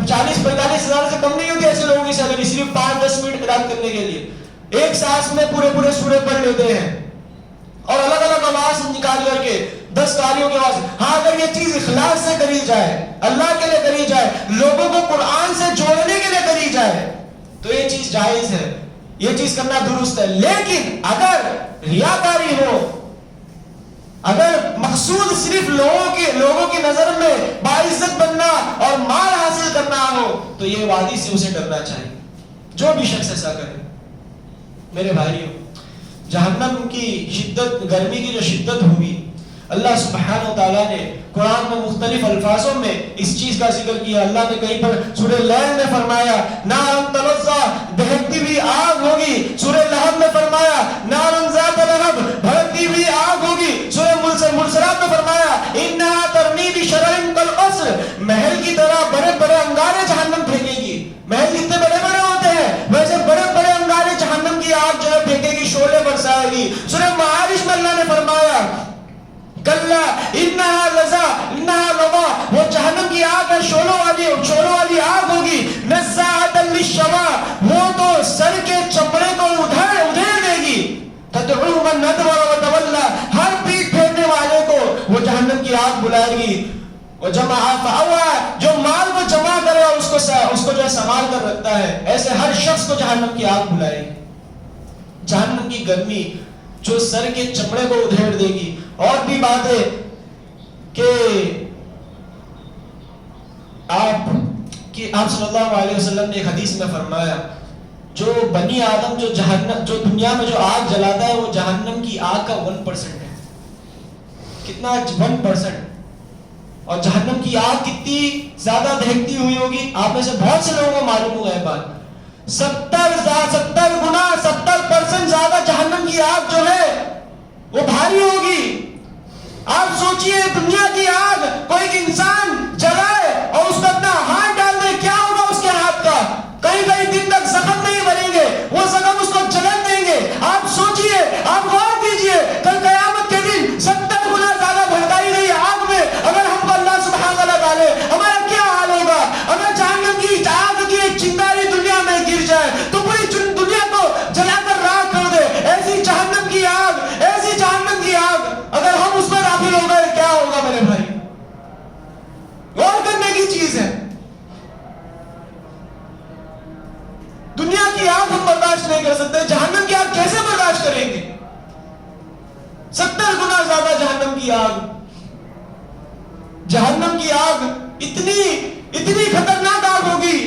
40-45 ہزار سے کم نہیں ہوتی. ایسے لوگوں کی سیلری صرف 5-10 منٹ قرات کرنے کے لیے ایک سانس میں پورے سورے پڑھ لیتے ہیں اور الگ الگ آواز نکال کر کے 10 قاریوں کی آواز. ہاں اگر یہ چیز اخلاص سے کری جائے, اللہ کے لیے کری جائے, لوگوں کو قرآن سے جوڑنے کے لیے کری جائے تو یہ چیز جائز ہے, یہ چیز کرنا درست ہے. لیکن اگر ریاکاری ہو, اگر مقصود صرف لوگوں کی نظر میں باعزت بننا اور مال حاصل کرنا ہو تو یہ وادی سے اسے ڈرنا چاہیے, جو بھی شخص ایسا کرے. میرے بھائیوں, جہنم کی شدت, گرمی کی جو شدت ہوئی, اللہ سبحانہ وتعالیٰ نے قرآن میں مختلف الفاظوں میں اس چیز کا ذکر کیا. اللہ نے کہیں پر سورہ لیل میں فرمایا نارن تلظا, دہکتی ہوئی آگ ہوگی. سورہ لہب میں فرمایا نارن ذات لہب, بھڑکتی ہوئی آگ ہوگی. سورہ مرسلات میں فرمایا انہا ترمی بشرر کالقصر, محل کی طرح بڑے بڑے انگارے جہنم پھینکے گی. محل کتنے بڑے بڑے ہوتے ہیں, ویسے بڑے بڑے انگارے جہنم کی آگ جو ہے پھینکے گی, شعلے برسائے گی. سورہ معارج میں اللہ نے فرمایا کلا انہا لظا انہا لظا, وہ جہنم کی آگ ہے, شعلوں والی آگ ہوگی. نزاعۃ للشوا, وہ تو سر کے چمڑے کو ادھیڑ دے گی. تدعو من ادبر وتولى, ہر پیٹ پھیرنے والے کو وہ جہنم کی آگ بلائے گی. وجمع فأوعى, جو مال وہ جمع کرے اور اس کو جو ہے سنبھال کر رکھتا ہے, ایسے ہر شخص کو جہنم کی آگ بلائے گی. جہنم کی گرمی جو سر کے چمڑے کو ادھیڑ دے گی. اور بھی بات ہے کہ آپ صلی اللہ علیہ وسلم نے ایک حدیث میں فرمایا جو بنی آدم جو دنیا میں جو آگ جلاتا ہے وہ جہنم کی آگ کا 1% ہے. کتنا 1%. اور جہنم کی آگ کتنی زیادہ دہکتی ہوئی ہوگی, آپ میں سے بہت سے لوگوں کو معلوم ہوا ہے بات. 70 گنا 70% زیادہ جہنم کی آگ جو ہے وہ بھاری ہوگی. آپ سوچئے دنیا کی آگ کوئی انسان جلائے اور اس پر اپنا ہاتھ ڈال دے, کیا ہوگا اس کے ہاتھ کا؟ کئی دن تک زخم نہیں بنیں گے, وہ زخم اس کو جلن دیں گے. آپ سوچئے, آپ غور کیجئے, کل قیامت کے دن 70 گنا زیادہ بھڑکائی گئی آگ میں اگر ہم کو اللہ سبحانہ وتعالیٰ ڈالے, ہمارا کیا حال ہوگا؟ اگر جہنم کی آگ کی ایک چنگاری دنیا میں گر جائے تو پوری دنیا کو جلا کر راکھ کر دے. ایسی جہنم کی آگ اگر ہم اس پر داخل ہو گئے کیا ہوگا میرے بھائی؟ کی آگ. جہنم کی آگ اتنی خطرناک آگ ہوگی.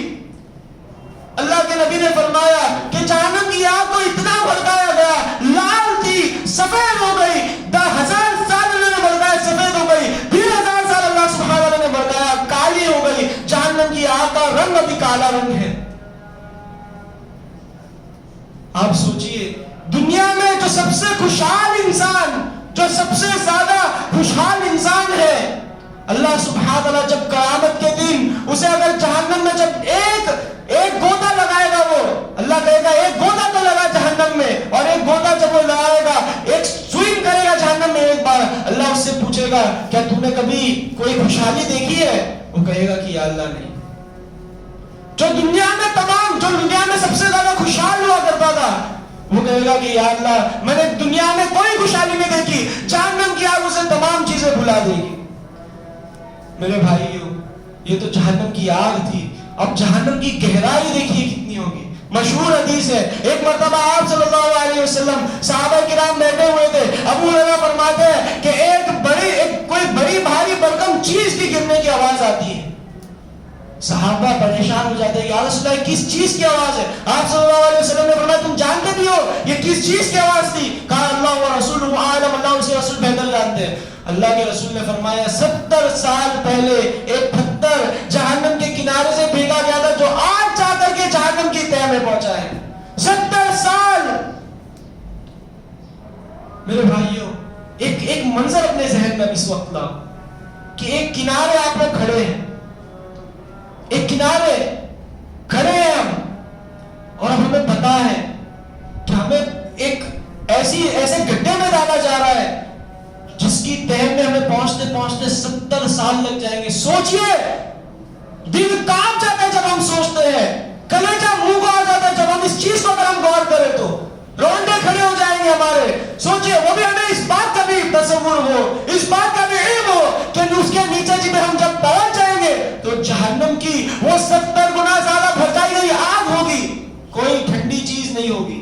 اللہ کے نبی نے فرمایا کہ جہنم کی آگ کو اتنا بھڑکایا گیا, لال تھی, سفید ہو گئی, 10,000 سال انہوں نے بھڑکایا, سفید ہو گئی, پھر 1000 سال اللہ سبحانہ وتعالی نے بھڑکایا, کالی ہو گئی. جہنم کی آگ کا رنگ ابھی کالا رنگ ہے. آپ سوچئے دنیا میں جو سب سے خوشحال انسان, جو سب سے زیادہ خوشحال انسان ہے, اللہ سبحانہ وتعالی جب قیامت کے دن اسے اگر جہنم میں جب ایک گوتا لگائے گا, وہ اللہ کہے گا ایک گوتا تو لگا جہنم میں, اور ایک گوتا جب وہ لگائے گا, ایک سوئنگ کرے گا جہنم میں ایک بار, اللہ اس سے پوچھے گا کیا تو نے کبھی کوئی خوشحالی دیکھی ہے؟ وہ کہے گا کہ یا اللہ نہیں. جو دنیا میں سب سے زیادہ خوشحال ہوا کرتا تھا, وہ کہے گا کہ یا اللہ میں نے دنیا میں کوئی خوشحالی نہیں دیکھی, جہنم کی آگ اسے تمام چیزیں بھلا دے گی. میرے بھائیو, یہ تو جہنم کی آگ تھی. اب جہنم کی گہرائی دیکھیے کتنی ہوگی. مشہور حدیث ہے, ایک مرتبہ آپ صلی اللہ علیہ وسلم صحابہ کرام بیٹھے ہوئے تھے. ابو ہریرہ فرماتے ہیں کہ کوئی بڑی بھاری بھرکم چیز کی گرنے کی آواز آتی ہے. صحابہ پریشان ہو جاتے ہیں, یا رسول اللہ کس چیز کی آواز ہے؟ آپ صلی اللہ علیہ وسلم نے فرمایا تم جانتے بھی ہو یہ کس چیز کی آواز تھی؟ کہا اللہ و رسولہ اعلم, اللہ اس کے رسول بہتر جانتے ہیں. اللہ کے رسول نے فرمایا 70 سال پہلے ایک پتھر جہنم کے کنارے سے پھینکا گیا تھا جو آج جا کر کے جہنم کی تہہ میں پہنچا ہے. 70 سال. میرے بھائیوں, ایک منظر اپنے ذہن میں اس وقت لاؤ کہ ایک کنارے آپ لوگ کھڑے ہیں, ایک کنارے کھڑے ہیں ہم, اور اب ہمیں پتا ہے کہ ہمیں ایک ایسے گڈھے میں ڈالا جا رہا ہے جس کی تہ میں ہمیں پہنچتے پہنچتے 70 سال لگ جائیں گے. سوچئے, دل کانپ جاتا ہے جب ہم سوچتے ہیں, کلیجہ منہ کو آ جاتا ہے جب ہم اس چیز کو اگر ہم غور کریں تو رونڈے کھڑے ہو جائیں گے ہمارے. سوچئے, وہ بھی ہمیں اس بات کا بھی تصور ہو, اس بات کا بھی علم ہو کہ اس کے نیچے جب ہم جب پہنچ جائیں گے تو جہنم کی وہ 70 گنا زیادہ بھڑکائی گئی آگ ہوگی, کوئی ٹھنڈی چیز نہیں ہوگی.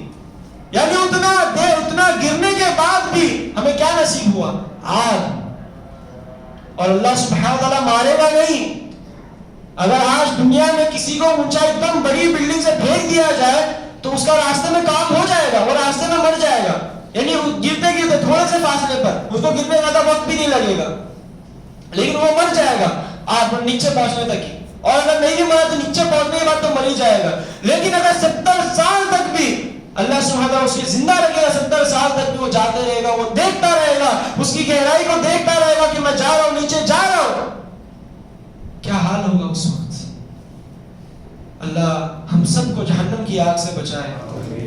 یعنی اتنا گرنے کے بعد بھی ہمیں کیا نصیب ہوا؟ آگ. اور اللہ سبحانہ وتعالی مارے گا نہیں. اگر آج دنیا میں کسی کو اونچا ایک دم بڑی بلڈنگ سے پھینک دیا جائے تو اس کا راستے میں کام ہو جائے گا, وہ راستے میں مر جائے گا. یعنی گرتے تھوڑے سے فاصلے پر, اس کو گرنے زیادہ وقت بھی نہیں لگے گا, لیکن وہ مر جائے گا آپ نیچے پہنچنے تک ہی. اور اگر نہیں مرا تو نیچے پہنچنے کے بعد تو مر ہی جائے گا. لیکن اگر 70 سال تک بھی اللہ سبحانہ وتعالی اس کی زندہ رکھے گا, 70 سال تک بھی وہ جاتے رہے گا, وہ دیکھتا رہے گا, اس کی گہرائی کو دیکھتا رہے گا کہ میں جا رہا ہوں, نیچے جا رہا ہوں. کیا حال ہوگا اس وقت؟ اللہ ہم سب کو جہنم کی آگ سے بچائے.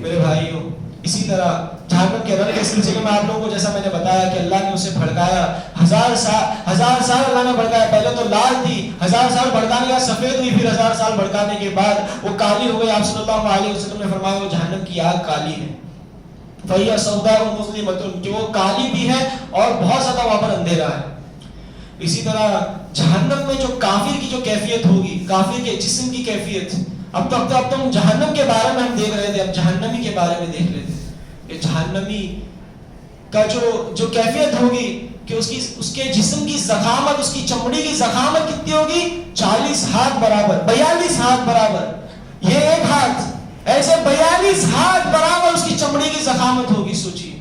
میرے بھائیوں, اسی طرح جہنم کے رنگ کے سلسلے میں آپ لوگوں کو جیسا میں نے بتایا کہ اللہ نے اسے بھڑکایا 1000 سال اللہ نے بھڑکایا. پہلے تو لال تھی, 1000 سال بھڑکانے کے بعد سفید ہوئی, پھر 1000 سال بھڑکانے کے بعد وہ کالی ہو گئی. آپ صلی اللہ علیہ وسلم نے فرمایا وہ جہنم کی آگ کالی ہے. فَهِيَ سَوْدَاءُ مُظْلِمَةٌ, کہ وہ کالی بھی ہے اور بہت زیادہ وہاں پر اندھیرا ہے. اسی طرح جہنم میں جو کافر کی جو کیفیت ہوگی, کافر کے جسم کی کیفیت, اب تم جہنم کے بارے میں ہم دیکھ رہے تھے, اب جہنمی کے بارے میں دیکھ لیتے کہ جہنمی کا جو کیفیت ہوگی کہ اس کے جسم کی ضخامت, اس کی چمڑی کی ضخامت کتنی ہوگی؟ 40 ہاتھ برابر, 42 ہاتھ برابر. یہ ایک ہاتھ, ایسے 42 ہاتھ برابر اس کی چمڑی کی ضخامت ہوگی. سوچیے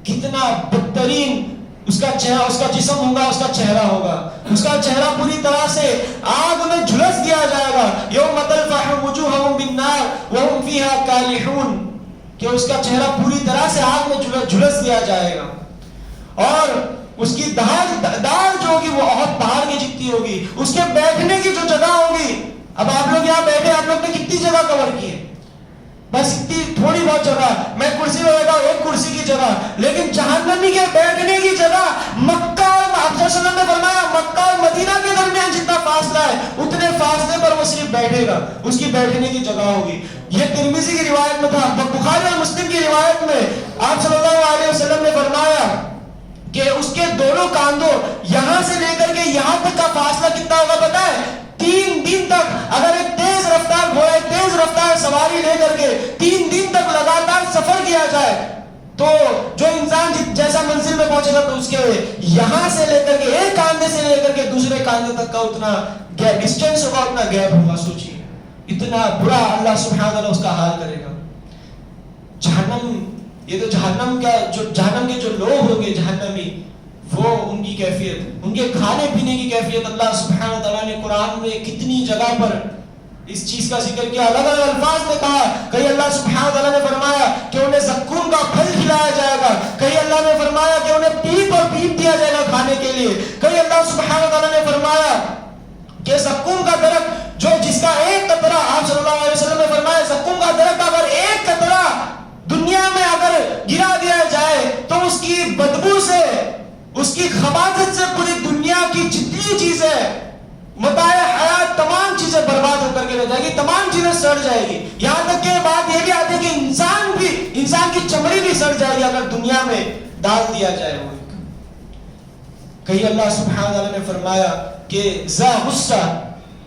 کتنا بدترین اس کا چہرہ, اس کا جسم ہوگا, اس کا چہرہ ہوگا. اس کا چہرہ پوری طرح سے آگ میں جھلس دیا جائے گا. یوم تلفح وجوہہم بالنار وہم فیہا کالحون, کہ اس کا چہرہ پوری طرح سے آگ میں جھلس دیا جائے گا. اور اس کی دار جو ہوگی وہ بہت پہاڑ کی جتنی ہوگی. اس کے بیٹھنے کی جو جگہ ہوگی, اب آپ لوگ یہاں بیٹھے, آپ لوگ نے کتنی جگہ کور کی ہے؟ بس اتنی تھوڑی بہت جگہ. میں کرسی پہ بیٹھا ہوں, ایک کرسی کی جگہ, لیکن جہنمی کے بیٹھنے کی جگہ مکہ اور آپ صلی اللہ علیہ وسلم نے فرمایا مکہ اور مدینہ کے درمیان جتنا فاصلہ ہے اتنے فاصلے پر وہ صرف بیٹھے گا, اس کی بیٹھنے کی جگہ ہوگی. یہ ترمذی کی روایت میں تھا. بخاری اور مسلم کی روایت میں آپ صلی اللہ علیہ وسلم نے فرمایا کہ اس کے دونوں کاندھوں یہاں سے لے کر کے یہاں تک کا فاصلہ کتنا ہوگا پتہ ہے؟ 3 دن تک. اگر ایک تیز رفتار گھوڑا, تیز رفتار سواری لے کر کے 3 دن تک لگاتار سفر کیا جائے تو جو انسان جیسا منزل میں پہنچے گا تو اس کے یہاں سے لے کر کے ایک کاندھے سے لے کر کے دوسرے کاندھے تک کا اتنا ڈسٹینس ہوگا، اتنا گیپ ہوگا. سوچیے اتنا برا اللہ سبحانہ تعالیٰ اس کا حال کرے گا. جہنم، یہ تو جہنم کے جو لوگ ہوں گے جہنمی، وہ ان کی کیفیت، ان کے کھانے پینے کی کیفیت اللہ سبحانہ تعالیٰ نے قرآن میں کتنی جگہ پر اس چیز کا ذکر کیا، الگ الگ الفاظ میں کہا. کہیں اللہ سبحانہ تعالیٰ نے فرمایا کہ انہیں زقوم کا پھل کھلایا جائے گا، کہیں اللہ نے فرمایا کہ انہیں پیپ اور پیپ دیا جائے گا کھانے کے لیے، کہیں اللہ سبحانہ تعالیٰ نے فرمایا کہ زقوم کا درخت جو جس کا ایک قطرہ، آپ صلی اللہ علیہ وسلم نے فرمایا زقوم کا درخت اگر ایک قطرہ دنیا میں اگر گرا دیا جائے تو اس کی بدبو سے، اس کی خباثت سے پوری دنیا کی جتنی چیزیں متاع حیات، تمام چیزیں برباد ہو کر کے رہ جائے گی، تمام چیزیں سڑ جائے گی. یہاں تک کہ بات یہ بھی آتی ہے کہ انسان کی چمڑی بھی سڑ جائے گی اگر دنیا میں ڈال دیا جائے. وہ کہیں اللہ سبحانہ تعالیٰ نے فرمایا کہ ذا غصہ،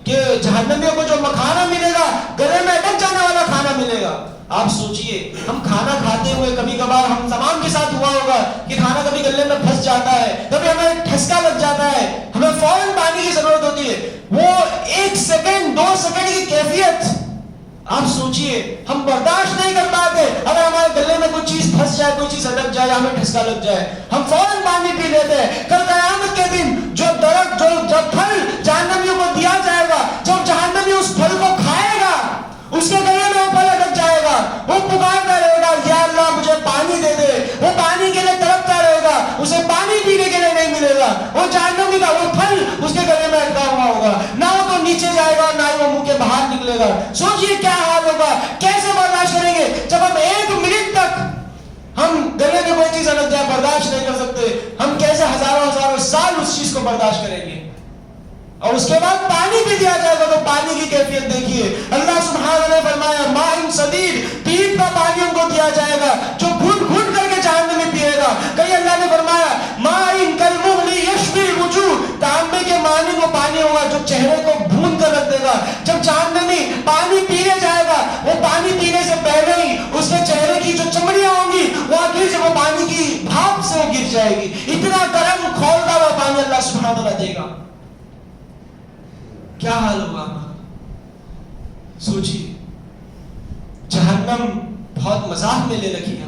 کہ جہنمیوں کو جو کھانا ملے گا گلے میں اٹک جانے والا کھانا ملے گا. آپ سوچئے ہم کھانا کھاتے ہوئے کبھی کبھار ہم تمام کے ساتھ ہوا ہوگا کہ کھانا کبھی گلے میں پھنس جاتا ہے، کبھی ہمیں ٹھسکا لگ جاتا ہے، ہمیں فوراً پانی کی ضرورت ہوتی ہے. وہ 1 سیکنڈ 2 سیکنڈ کی کیفیت آپ سوچئے ہم برداشت نہیں کر پاتے. اگر ہمارے گلے میں کوئی چیز پھنس جائے، کوئی چیز اٹک جائے، ہمیں ٹھسکا لگ جائے، ہم فوراً پانی پی لیتے ہیں. کل قیامت کے دن جو درخت، جب پھل جہنمیوں کو دیا جائے گا، جب جہنمی اس پھل کو کھائے گا، اس کے گلے میں وہ پھل اٹک جائے گا، وہ پکارتا رہے گا یا اللہ مجھے پانی دے دے. وہ پانی کے لیے تڑپتا رہے گا، اسے پانی پینے کے لیے نہیں ملے گا. وہ جہنمی کا وہ پھل اس کے گلے میں اٹکا ہوا ہوگا، نہ وہ تو نیچے جائے گا نہ وہ منہ کے باہر نکلے گا. سوچئے کیا حال ہوگا، کیسے برداشت کریں گے جب ہم 1 منٹ تک ہم گلے میں کوئی چیز اٹک جائے برداشت نہیں کر سکتے، ہم کیسے ہزاروں سال اس چیز کو برداشت کریں گے. اور اس کے بعد پانی بھی دیا جائے گا تو پانی کی کیفیت دیکھیے. اللہ سبحانہ نے فرمایا ماء صدید، پیپ کا پانی ان کو دیا جائے گا جو گھٹ گھٹ کر کے جہنمی پیے گا. کہیں اللہ نے فرمایا ماء کالمہل یشوی الوجوہ، تانبے کے معنی وہ پانی ہوگا جو چہرے کو بھون کر رکھ دے گا. جب جہنمی پانی پینے جائے گا، وہ پانی پینے سے پہلے ہی اس کے چہرے کی جو چمڑیاں ہوں گی وہ آخر سے وہ پانی کی بھاپ سے وہ گر جائے گی. اتنا گرم کھولتا ہوا پانی اللہ سبحانہ تعالیٰ دے گا. کیا حال ہوگا ہمارا. سوچیے جہنم بہت مذاق میں لے رکھی ہے.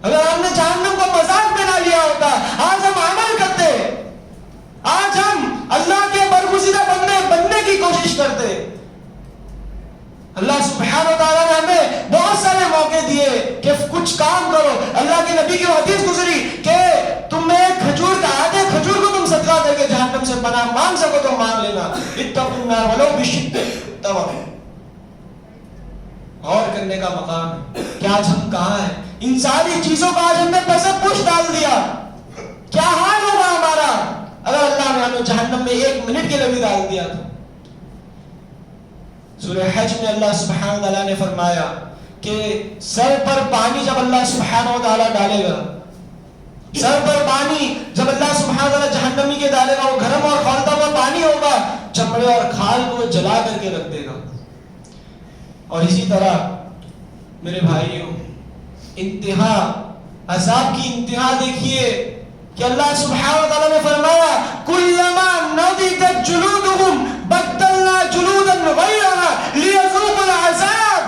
اگر ہم نے جہنم کو مذاق میں نہ لیا ہوتا، آج ہم عمل کرتے، آج ہم اللہ کے برگزیدہ بننے کی کوشش کرتے. اللہ سبحانہ وتعالیٰ نے ہمیں بہت سارے موقع دیے کہ کچھ کام کرو. اللہ کے نبی کی حدیث گزری کہ تم میں کھجور کا آدھے کھجور کو تم صدقہ دے کے جہنم سے پناہ مانگ سکو تو مانگ لینا. اتقوا النار ولو بشق تمر. غور کرنے کا مقام ہے کہ آج ہم کہاں ہیں. ان ساری چیزوں کا آج ہم نے پیسے پوچھ ڈال دیا. کیا حال ہوگا ہمارا اگر اللہ نے ہمیں جہنم میں 1 منٹ کے لیے بھی ڈال دیا تو. سورہ حج میں اللہ سبحانہ تعالیٰ نے فرمایا کہ سر پر پانی جب اللہ سبحانہ تعالیٰ ڈالے گا، سر پر پانی جب اللہ سبحانہ تعالیٰ جہنمی کے ڈالے گا، وہ گرم اور کھولتا ہوا پانی ہوگا، چمڑے اور کھال کو جلا کر کے رکھ دے گا. اور اسی طرح میرے بھائیوں انتہا، عذاب کی انتہا دیکھیے کہ اللہ سبحانہ تعالیٰ نے فرمایا کلما نضجت جلودہم بدلنا جلودا غیرها لیذوقوا العذاب.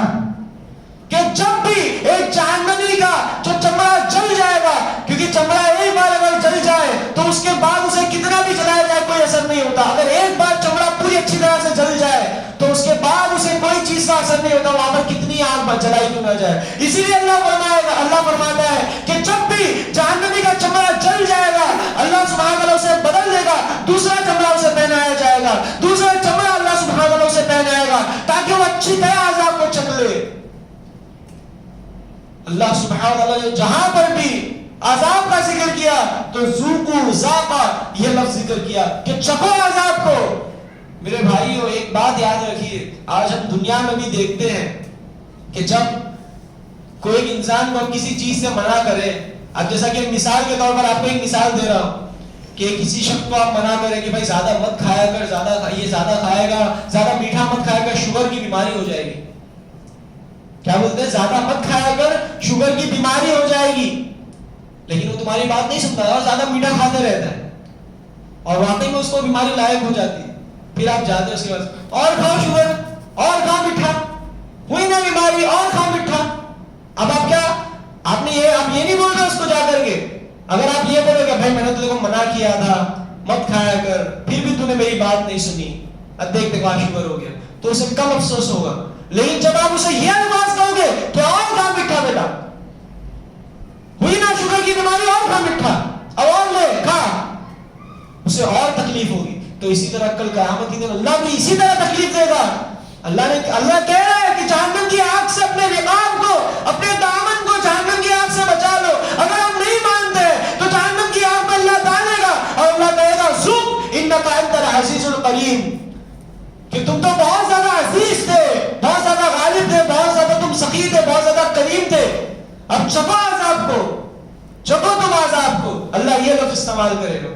کہ جب بھی ایک جہنمی کا جو چمڑا جل جائے گا، کیونکہ چمڑا ایک بار اگر جل جائے تو اس کے بعد اسے کتنا بھی جلایا جائے کوئی اثر نہیں ہوتا. اگر ایک بار چمڑا پوری اچھی طرح سے جل جائے تو اس کے بعد اسے کوئی چیز کا اثر نہیں ہوتا، وہاں پر کتنی آگ پر جلائی کیوں نہ جائے. اسی لیے اللہ فرماتا ہے کہ جب بھی جہنمی کا چمڑا جل جائے گا اللہ سبحانہ تعالیٰ اسے بدل دے گا، دوسرا چمڑا اسے پہنایا جائے گا، دوسرا چمڑا اللہ سبحانہ تعالیٰ اسے پہنائے گا تاکہ وہ اچھی طرح عذاب کو چکھ لے. اللہ سبحانہ تعالیٰ نے جہاں پر بھی عذاب کا ذکر کیا تو ذوقوا ذاقا یہ لفظ ذکر کیا کہ چکھو عذاب کو. میرے بھائیو ایک بات یاد رکھیے، آج ہم دنیا میں بھی دیکھتے ہیں کہ جب کوئی انسان کو کسی چیز سے منع کرے، اب جیسا کہ مثال کے طور پر آپ کو ایک مثال دے رہا ہوں کہ کسی شخص کو آپ منع کریں کہ بھائی زیادہ مت کھایا کر، زیادہ کھائے گا، زیادہ میٹھا مت کھایا کر، شوگر کی بیماری ہو جائے گی. کیا بولتے ہیں؟ زیادہ مت کھایا کر، شوگر کی بیماری ہو جائے گی. لیکن وہ تمہاری بات نہیں سنتا ہے اور زیادہ میٹھا کھاتے رہتا ہے اور واقعی میں اس کو بیماری لائق ہو جاتی ہے. پھر آپ جاتے ہیں اس کے بعد اور کھاؤ شوگر اور کھاؤ میٹھا, ہوئی نا بیماری اور کھاؤ میٹھا. اب آپ کیا آپ یہ نہیں بول رہے اس کو جا کر کے, اگر آپ یہ بولو کہ بھائی میں نے تو کو منع کیا تھا مت کھایا کر, پھر بھی تو نے میری بات نہیں سنی, اب دیکھ دیکھ شوگر ہو گیا, تو اسے کم افسوس ہوگا. لیکن جب آپ اسے یہ الفاظ کہو گے کہ اور کھا میٹھا بیٹا, ہوئی نا شوگر کی بیماری اور کھا میٹھا, اور لے کھا, اسے اور تکلیف ہوگی. تو اسی طرح کل قیامت کے دن اللہ بھی اسی طرح تکلیف دے گا. اللہ کہہ رہا ہے کہ جہنم کی آگ سے اپنے رقاب کو, اپنے دامن کو جہنم کی آگ سے بچا لو. اگر ہم نہیں مانتے تو جہنم کی آگ میں اللہ ڈالے گا اور اللہ کہے گا ذوق انک انت العزیز الکریم, کہ تم تو بہت زیادہ عزیز تھے, بہت زیادہ غالب تھے, بہت زیادہ تم سخی تھے, بہت زیادہ کریم تھے, اب چکو عذاب کو, چکو تم عذاب کو. اللہ یہ لفظ استعمال کرے گا.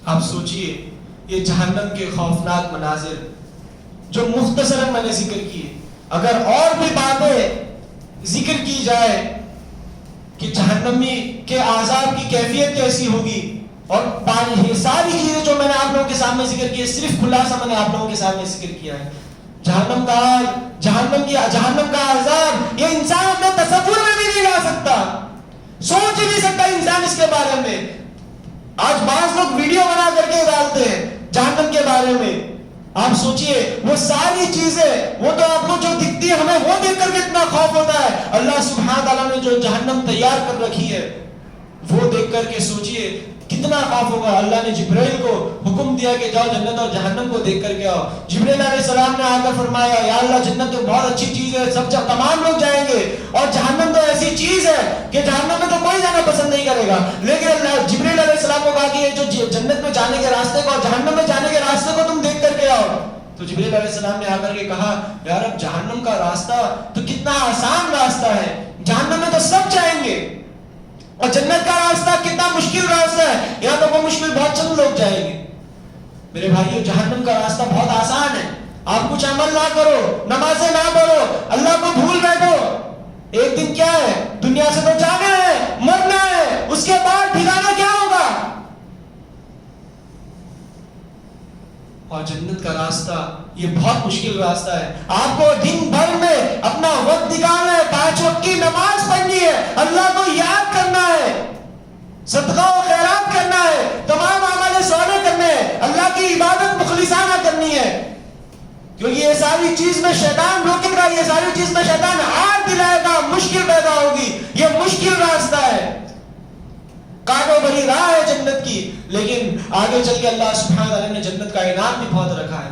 آپ سوچئے یہ جہنم کے خوفناک مناظر جو مختصراً میں نے ذکر کیے, اگر اور بھی باتیں ذکر کی جائے کہ جہنمی کے عذاب کی کیفیت کیسی ہوگی, اور یہ ساری چیزیں جو میں نے آپ لوگوں کے سامنے ذکر کی ہے, صرف خلاصہ میں نے آپ لوگوں کے سامنے ذکر کیا ہے. جہنم کا آگ, جہنم کا عذاب, یہ انسان اپنے تصور میں بھی نہیں لا سکتا, سوچ ہی نہیں سکتا انسان اس کے بارے میں. آج بعض لوگ ویڈیو بنا کر کے ڈالتے ہیں جہنم کے بارے میں. آپ سوچئے وہ ساری چیزیں, وہ تو آپ کو جو دکھتی ہے ہمیں وہ دیکھ کر کے اتنا خوف ہوتا ہے, اللہ سبحانہ تعالیٰ نے جو جہنم تیار کر رکھی ہے وہ دیکھ کر کے سوچئے کتنا خوف ہوگا. اللہ نے جبرائیل کو حکم دیا کہ جاؤ جنت اور جہنم کو دیکھ کر کے آؤ. جبرائیل علیہ السلام نے آ کر فرمایا یا اللہ جنت تو بہت اچھی چیز ہے, سب تمام لوگ جائیں گے, اور جہنم تو ایسی چیز ہے کہ جہنم میں تو کوئی جانا پسند نہیں کرے گا. لیکن اللہ جبرائیل علیہ السلام کو کہا کہ یہ جو جنت میں جانے کے راستے کو اور جہنم میں جانے کے راستے کو تم دیکھ کر کے آؤ. تو جبرائیل علیہ السلام نے آ کر کے کہا یار اب جہنم کا راستہ تو کتنا آسان راستہ ہے, جہنم میں تو سب جائیں گے, اور جنت کا راستہ کتنا مشکل راستہ ہے, یہاں تو وہ مشکل بہت چند لوگ جائیں گے. میرے بھائیو جہنم کا راستہ بہت آسان ہے. آپ کچھ عمل نہ کرو, نمازیں نہ پڑھو, اللہ کو بھول بیٹھو, ایک دن کیا ہے, دنیا سے تو جانا ہے, مرنا ہے, اس کے بعد ٹھکانا کیا ہوگا. اور جنت کا راستہ یہ بہت مشکل راستہ ہے. آپ کو دن بھر میں اپنا وقت نکالنا ہے, 5 وقت کی نماز پڑھنی ہے, اللہ کو یاد کرنا ہے, صدقہ و خیرات کرنا ہے, تمام اعمال صالح کرنے ہیں, اللہ کی عبادت مخلصانہ کرنی ہے. کیونکہ یہ ساری چیز میں شیطان روکے گا, یہ ساری چیز میں شیطان ہار دلائے گا, مشکل پیدا ہوگی. یہ مشکل راستہ ہے, کانٹوں بھری راہ ہے جنت کی, لیکن آگے چل کے اللہ سبحانہ تعالیٰ نے جنت کا انعام بھی بہت رکھا ہے.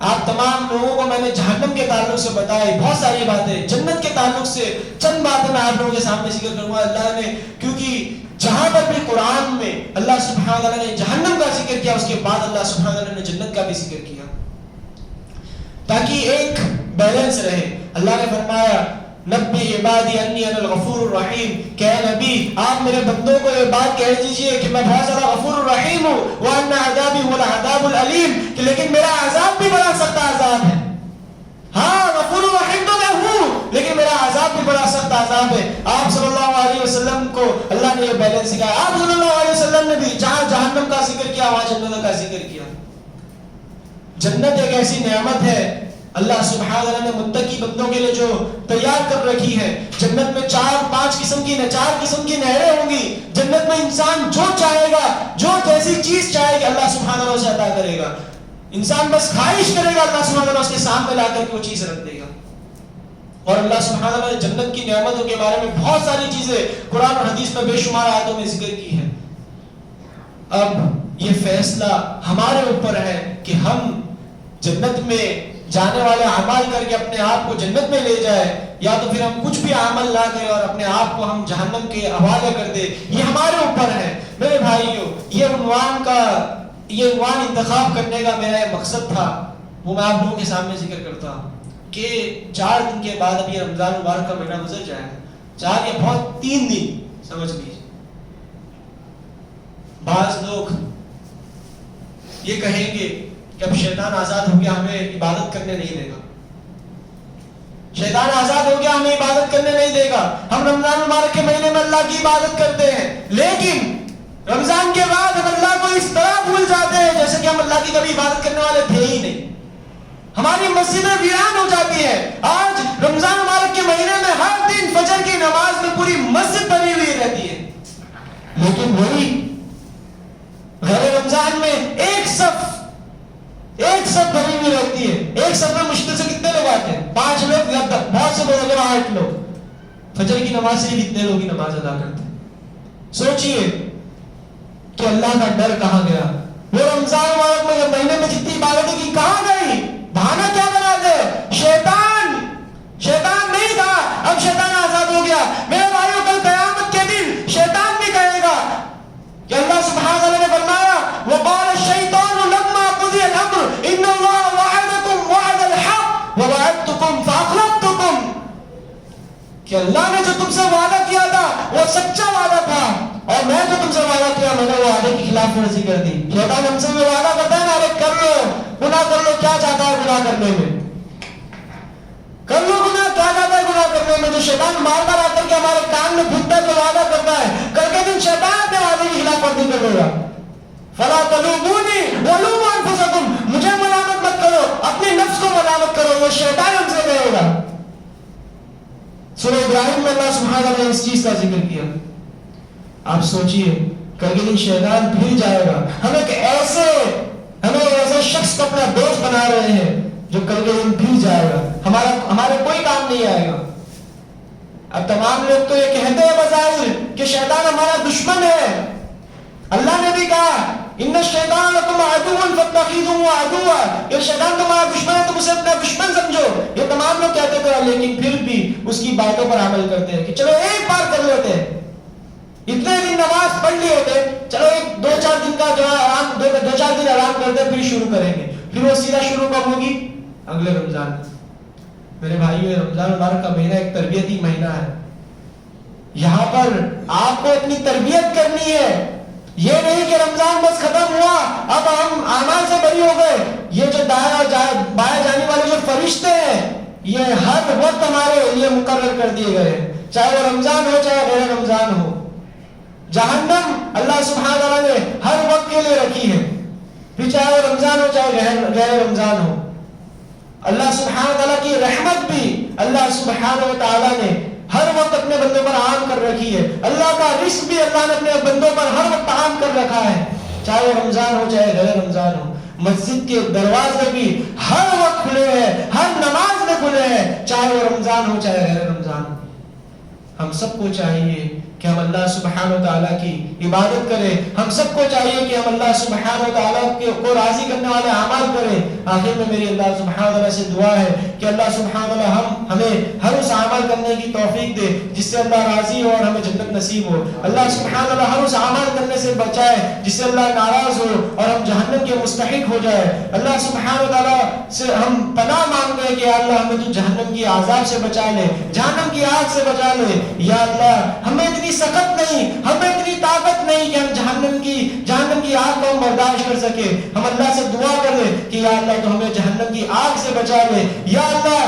آپ تمام لوگوں کو میں نے جہنم کے تعلق سے بتائی بہت ساری باتیں, جنت کے تعلق سے چند باتیں میں آپ لوگوں کے سامنے ذکر کروں گا. اللہ نے کیونکہ جہاں پر بھی قرآن میں اللہ سبحانہ تعالیٰ نے جہنم کا ذکر کیا, اس کے بعد اللہ سبحانہ تعالیٰ نے جنت کا بھی ذکر کیا تاکہ ایک بیلنس رہے. اللہ نے فرمایا نبی عبادی انی انا الغفور الرحیم, کہ اے نبی آپ میرے بندوں کو یہ بات کہہ دیجئے کہ میں بہت زیادہ غفور الرحیم ہوں, وان عذابی هو العذاب العلیم, کہ لیکن میرا عذاب بھی بڑا سخت عذاب ہے. ہاں غفور الرحیم تو میں ہوں, لیکن میرا عذاب بھی بڑا سخت عذاب ہے. آپ صلی اللہ علیہ وسلم کو اللہ نے یہ بیلنس سکھایا. آپ صلی اللہ علیہ وسلم نے بھی جہاں جہنم کا ذکر کیا وہاں جنت کا ذکر کیا. جنت ایک ایسی نعمت ہے اللہ سبحانہ وتعالی نے متقی بندوں کے لیے جو تیار کر رکھی ہے. جنت میں 4 قسم کی نہریں ہوں گی. جنت میں انسان جو چاہے گا, جو جیسی چیز چاہے گا اللہ سبحانہ وتعالی سے عطا کرے گا. انسان بس خواہش کرے گا, اللہ سبحانہ وتعالی اس کے سامنے لا کر کے وہ چیز رکھ دے گا. اور اللہ سبحانہ وتعالی نے جنت کی نعمتوں کے بارے میں بہت ساری چیزیں قرآن اور حدیث میں بے شمار آیاتوں میں ذکر کی ہے. اب یہ فیصلہ ہمارے اوپر ہے کہ ہم جنت میں جانے والے اعمال کر کے اپنے آپ کو جنت میں لے جائے, یا تو پھر ہم کچھ بھی عمل نہ کریں اور اپنے آپ کو ہم جہنم کے حوالے کر دیں. یہ ہمارے اوپر ہے. میرے بھائیو یہ عنوان انتخاب کرنے کا میرا مقصد تھا, وہ میں آپ لوگوں کے سامنے ذکر کرتا ہوں کہ 4 دن کے بعد اب یہ رمضان مبارک کا مہینہ گزر جائے گا. 4 یا بہت 3 دن سمجھ لیجیے. بعض لوگ یہ کہیں گے کہ اب شیطان آزاد ہو گیا, ہمیں عبادت کرنے نہیں دے گا. شیطان آزاد ہو گیا، ہمیں عبادت کرنے نہیں دے گا. ہم رمضان مبارک کے مہینے میں اللہ کی عبادت کرتے ہیں، لیکن رمضان کے بعد ہم اللہ کو اس طرح بھول جاتے ہیں جیسے کہ ہم اللہ کی کبھی عبادت کرنے والے تھے ہی نہیں. ہماری مسجدیں ویران ہو جاتی ہیں. آج رمضان مبارک کے مہینے میں ہر دن فجر کی نماز میں پوری مسجد بھری ہوئی رہتی ہے، لیکن وہی غیر رمضان میں ایک صف بھری ہوئی رہتی ہے. ایک صف میں مشکل سے کتنے لوگ آتے ہیں؟ 5 لوگ یا بہت سے بڑے لوگ 8 لوگ. فجر کی نماز سے کتنے لوگ کی نماز ادا کرتے ہیں؟ سوچئے کہ اللہ کا ڈر کہاں گیا؟ وہ رمضان مبارک میں مہینے میں جتنی عبادتیں کی کہاں گئی؟ بہانہ کیا بنا دے؟ شیطان نہیں تھا، اب شیطان آزاد ہو گیا. میرے بھائیوں، کل قیامت کے دن شیطان بھی کہے گا کہ اللہ سبحانہ وتعالی نے فرمایا وقال الشیطان لما قضی الامر ان اللہ وعدکم وعد الحق ووعدتکم فاخلفتکم، کہ اللہ نے جو تم سے وعدہ کیا تھا وہ سچا وعدہ تھا، اور میں جو تم سے وعدہ کیا میں نے وہ وعدے کی خلاف ورزی کر دی. شیطان ہم سے بھی وعدہ کرتا ہے نا، ارے کر لو گناہ کر لو، کیا چاہتا ہے گناہ کرنے میں؟ کر لو گناہ، کیا چاہتا ہے گناہ کرنے میں؟ جو شیطان بار بار آ کر کے ہمارے کان میں پھونکتا ہے تو وعدہ کرتا ہے، کل کے دن شیطان اپنے وعدے کی خلاف ورزی کر لے گا. فلا تلومونی ولوموا انفسکم، مجھے ملامت مت کرو، اپنے نفس کو ملامت کرو، وہ شیطان ہم سے کہے گا. سورہ ابراہیم میں اللہ سبحانہ وتعالی نے اس چیز کا ذکر کیا. آپ سوچئے کل کے دن شیطان پھر جائے گا. ہم ایسے شخص کو اپنا دوست بنا رہے ہیں جو کل کے دن پھر جائے گا، ہمارے کوئی کام نہیں آئے گا. اب تمام لوگ تو یہ کہتے ہیں بظاہر کہ شیطان ہمارا دشمن ہے. اللہ نے بھی کہا ان الشیطان لکم عدو فاتخذوه عدوا، یہ شیطان تمہارا دشمن ہے، تم اسے اپنا دشمن سمجھو. یہ تمام لوگ کہتے تھے، لیکن پھر بھی اس کی باتوں پر عمل کرتے ہیں کہ چلو ایک بار کر لیتے ہیں، اتنے دن نماز پڑھ لیے ہوتے، چلو 2-4 دن کا جو آرام، 2-4 دن آرام کرتے پھر شروع کریں گے. پھر وہ سیدھا شروع کب ہوگی؟ اگلے رمضان. میرے بھائیو، رمضان مبارک کا مہینہ ایک تربیتی مہینہ ہے. یہاں پر آپ کو اپنی تربیت کرنی ہے. یہ نہیں کہ رمضان بس ختم ہوا اب ہم اعمال سے بری ہو گئے. یہ جو دائیں بائیں جانے والے جو فرشتے ہیں یہ ہر وقت ہمارے لیے مقرر کر دیے گئے ہیں، چاہے وہ رمضان ہو چاہے غیر رمضان ہو. جہنم اللہ سبحانہ وتعالی نے ہر وقت کے لیے رکھی ہے، پھر چاہے وہ رمضان ہو چاہے غیر رمضان ہو. اللہ سبحانہ وتعالی کی رحمت بھی اللہ سبحانہ وتعالی نے ہر وقت اپنے بندوں پر عام کر رکھی ہے. اللہ کا رزق بھی اللہ نے اپنے بندوں پر ہر وقت عام کر رکھا ہے، چاہے وہ رمضان ہو چاہے غیر رمضان ہو. مسجد کے دروازے بھی ہر وقت کھلے ہیں، ہر نماز میں کھلے ہیں، چاہے وہ رمضان ہو چاہے غیر رمضان ہو. ہم سب کو چاہیے کہ ہم اللہ سبحانہ وتعالی کی عبادت کریں. ہم سب کو چاہیے کہ ہم اللہ سبحانہ وتعالی کو راضی کرنے والے اعمال کریں. آخر میں میری اللہ سبحانہ وتعالی سے دعا ہے کہ اللہ سبحانہ وتعالی ہمیں ہر اس عمل کرنے کی توفیق دے جس سے اللہ راضی ہو اور ہمیں جنت نصیب ہو. اللہ سبحانہ وتعالی ہر اس عمل کرنے سے بچائے جس سے اللہ ناراض ہو اور ہم جہنم کے مستحق ہو جائے. اللہ سبحانہ وتعالی سے ہم پناہ مانگتے ہیں کہ اللہ ہمیں تو جہنم کی عذاب سے بچا لے، جہنم کی آگ سے بچا لے. یا اللہ ہمیں اتنی سخت نہیں، ہمیں اتنی طاقت نہیں کہ ہم جہنم کی آگ کو ہم برداشت کر سکے. ہم اللہ سے دعا کریں کہ یا اللہ تو ہمیں جہنم کی آگ سے بچا لے. یا اللہ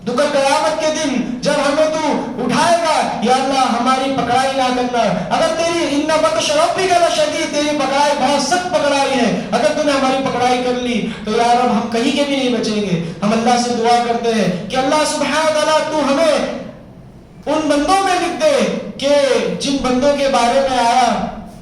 تو کل قیامت کے دن جب ہمیں تو اٹھائے گا یا اللہ ہماری پکڑائی نہ کرنا. اگر تیری ان بطش ربک لشدید، تیری پکڑائی بہت سخت پکڑائی ہے، اگر تو نے ہماری پکڑائی کر لی تو یا رب ہم کہیں کے بھی نہیں بچیں گے. ہم اللہ سے دعا کرتے ہیں کہ اللہ سبحانہ وتعالی تو ہمیں ان بندوں میں لکھ دے کہ جن بندوں کے بارے میں آیا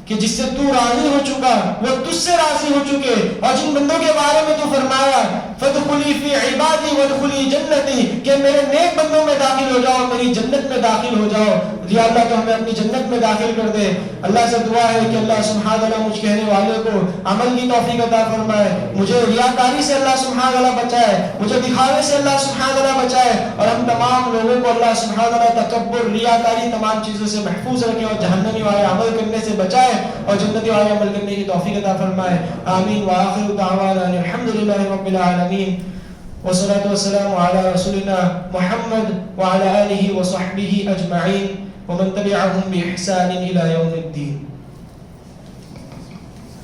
کہ جس سے تو راضی ہو چکا وہ تجھ سے راضی ہو چکے، اور جن بندوں کے بارے میں تو فرمایا فادخلی فی عبادی وادخلی جنتی، کہ میرے نیک بندوں میں داخل ہو جاؤ، میری جنت میں داخل ہو جاؤ. یا اللہ تو ہمیں اپنی جنت میں داخل کر دے. اللہ سے دعا ہے کہ اللہ سبحانہ وتعالی مجھ کہنے والے کو عمل کی توفیق عطا فرمائے، مجھے ریاکاری سے اللہ سبحانہ وتعالی بچائے، مجھے دکھاوے سے اللہ سبحانہ وتعالی بچائے، اور ہم تمام لوگوں کو اللہ سبحانہ وتعالی تکبر، ریاکاری، تمام چیزوں سے محفوظ رکھے اور جہنمی والے عمل کرنے سے بچائے اور جنتی والے عمل کرنے کی توفیق عطا فرمائے. آمین. وآخر دعوانا الحمدللہ رب العالمین، والصلاة والسلام على رسولنا محمد وعلى آله وصحبه أجمعين ومن تبعهم بإحسان إلى يوم الدين.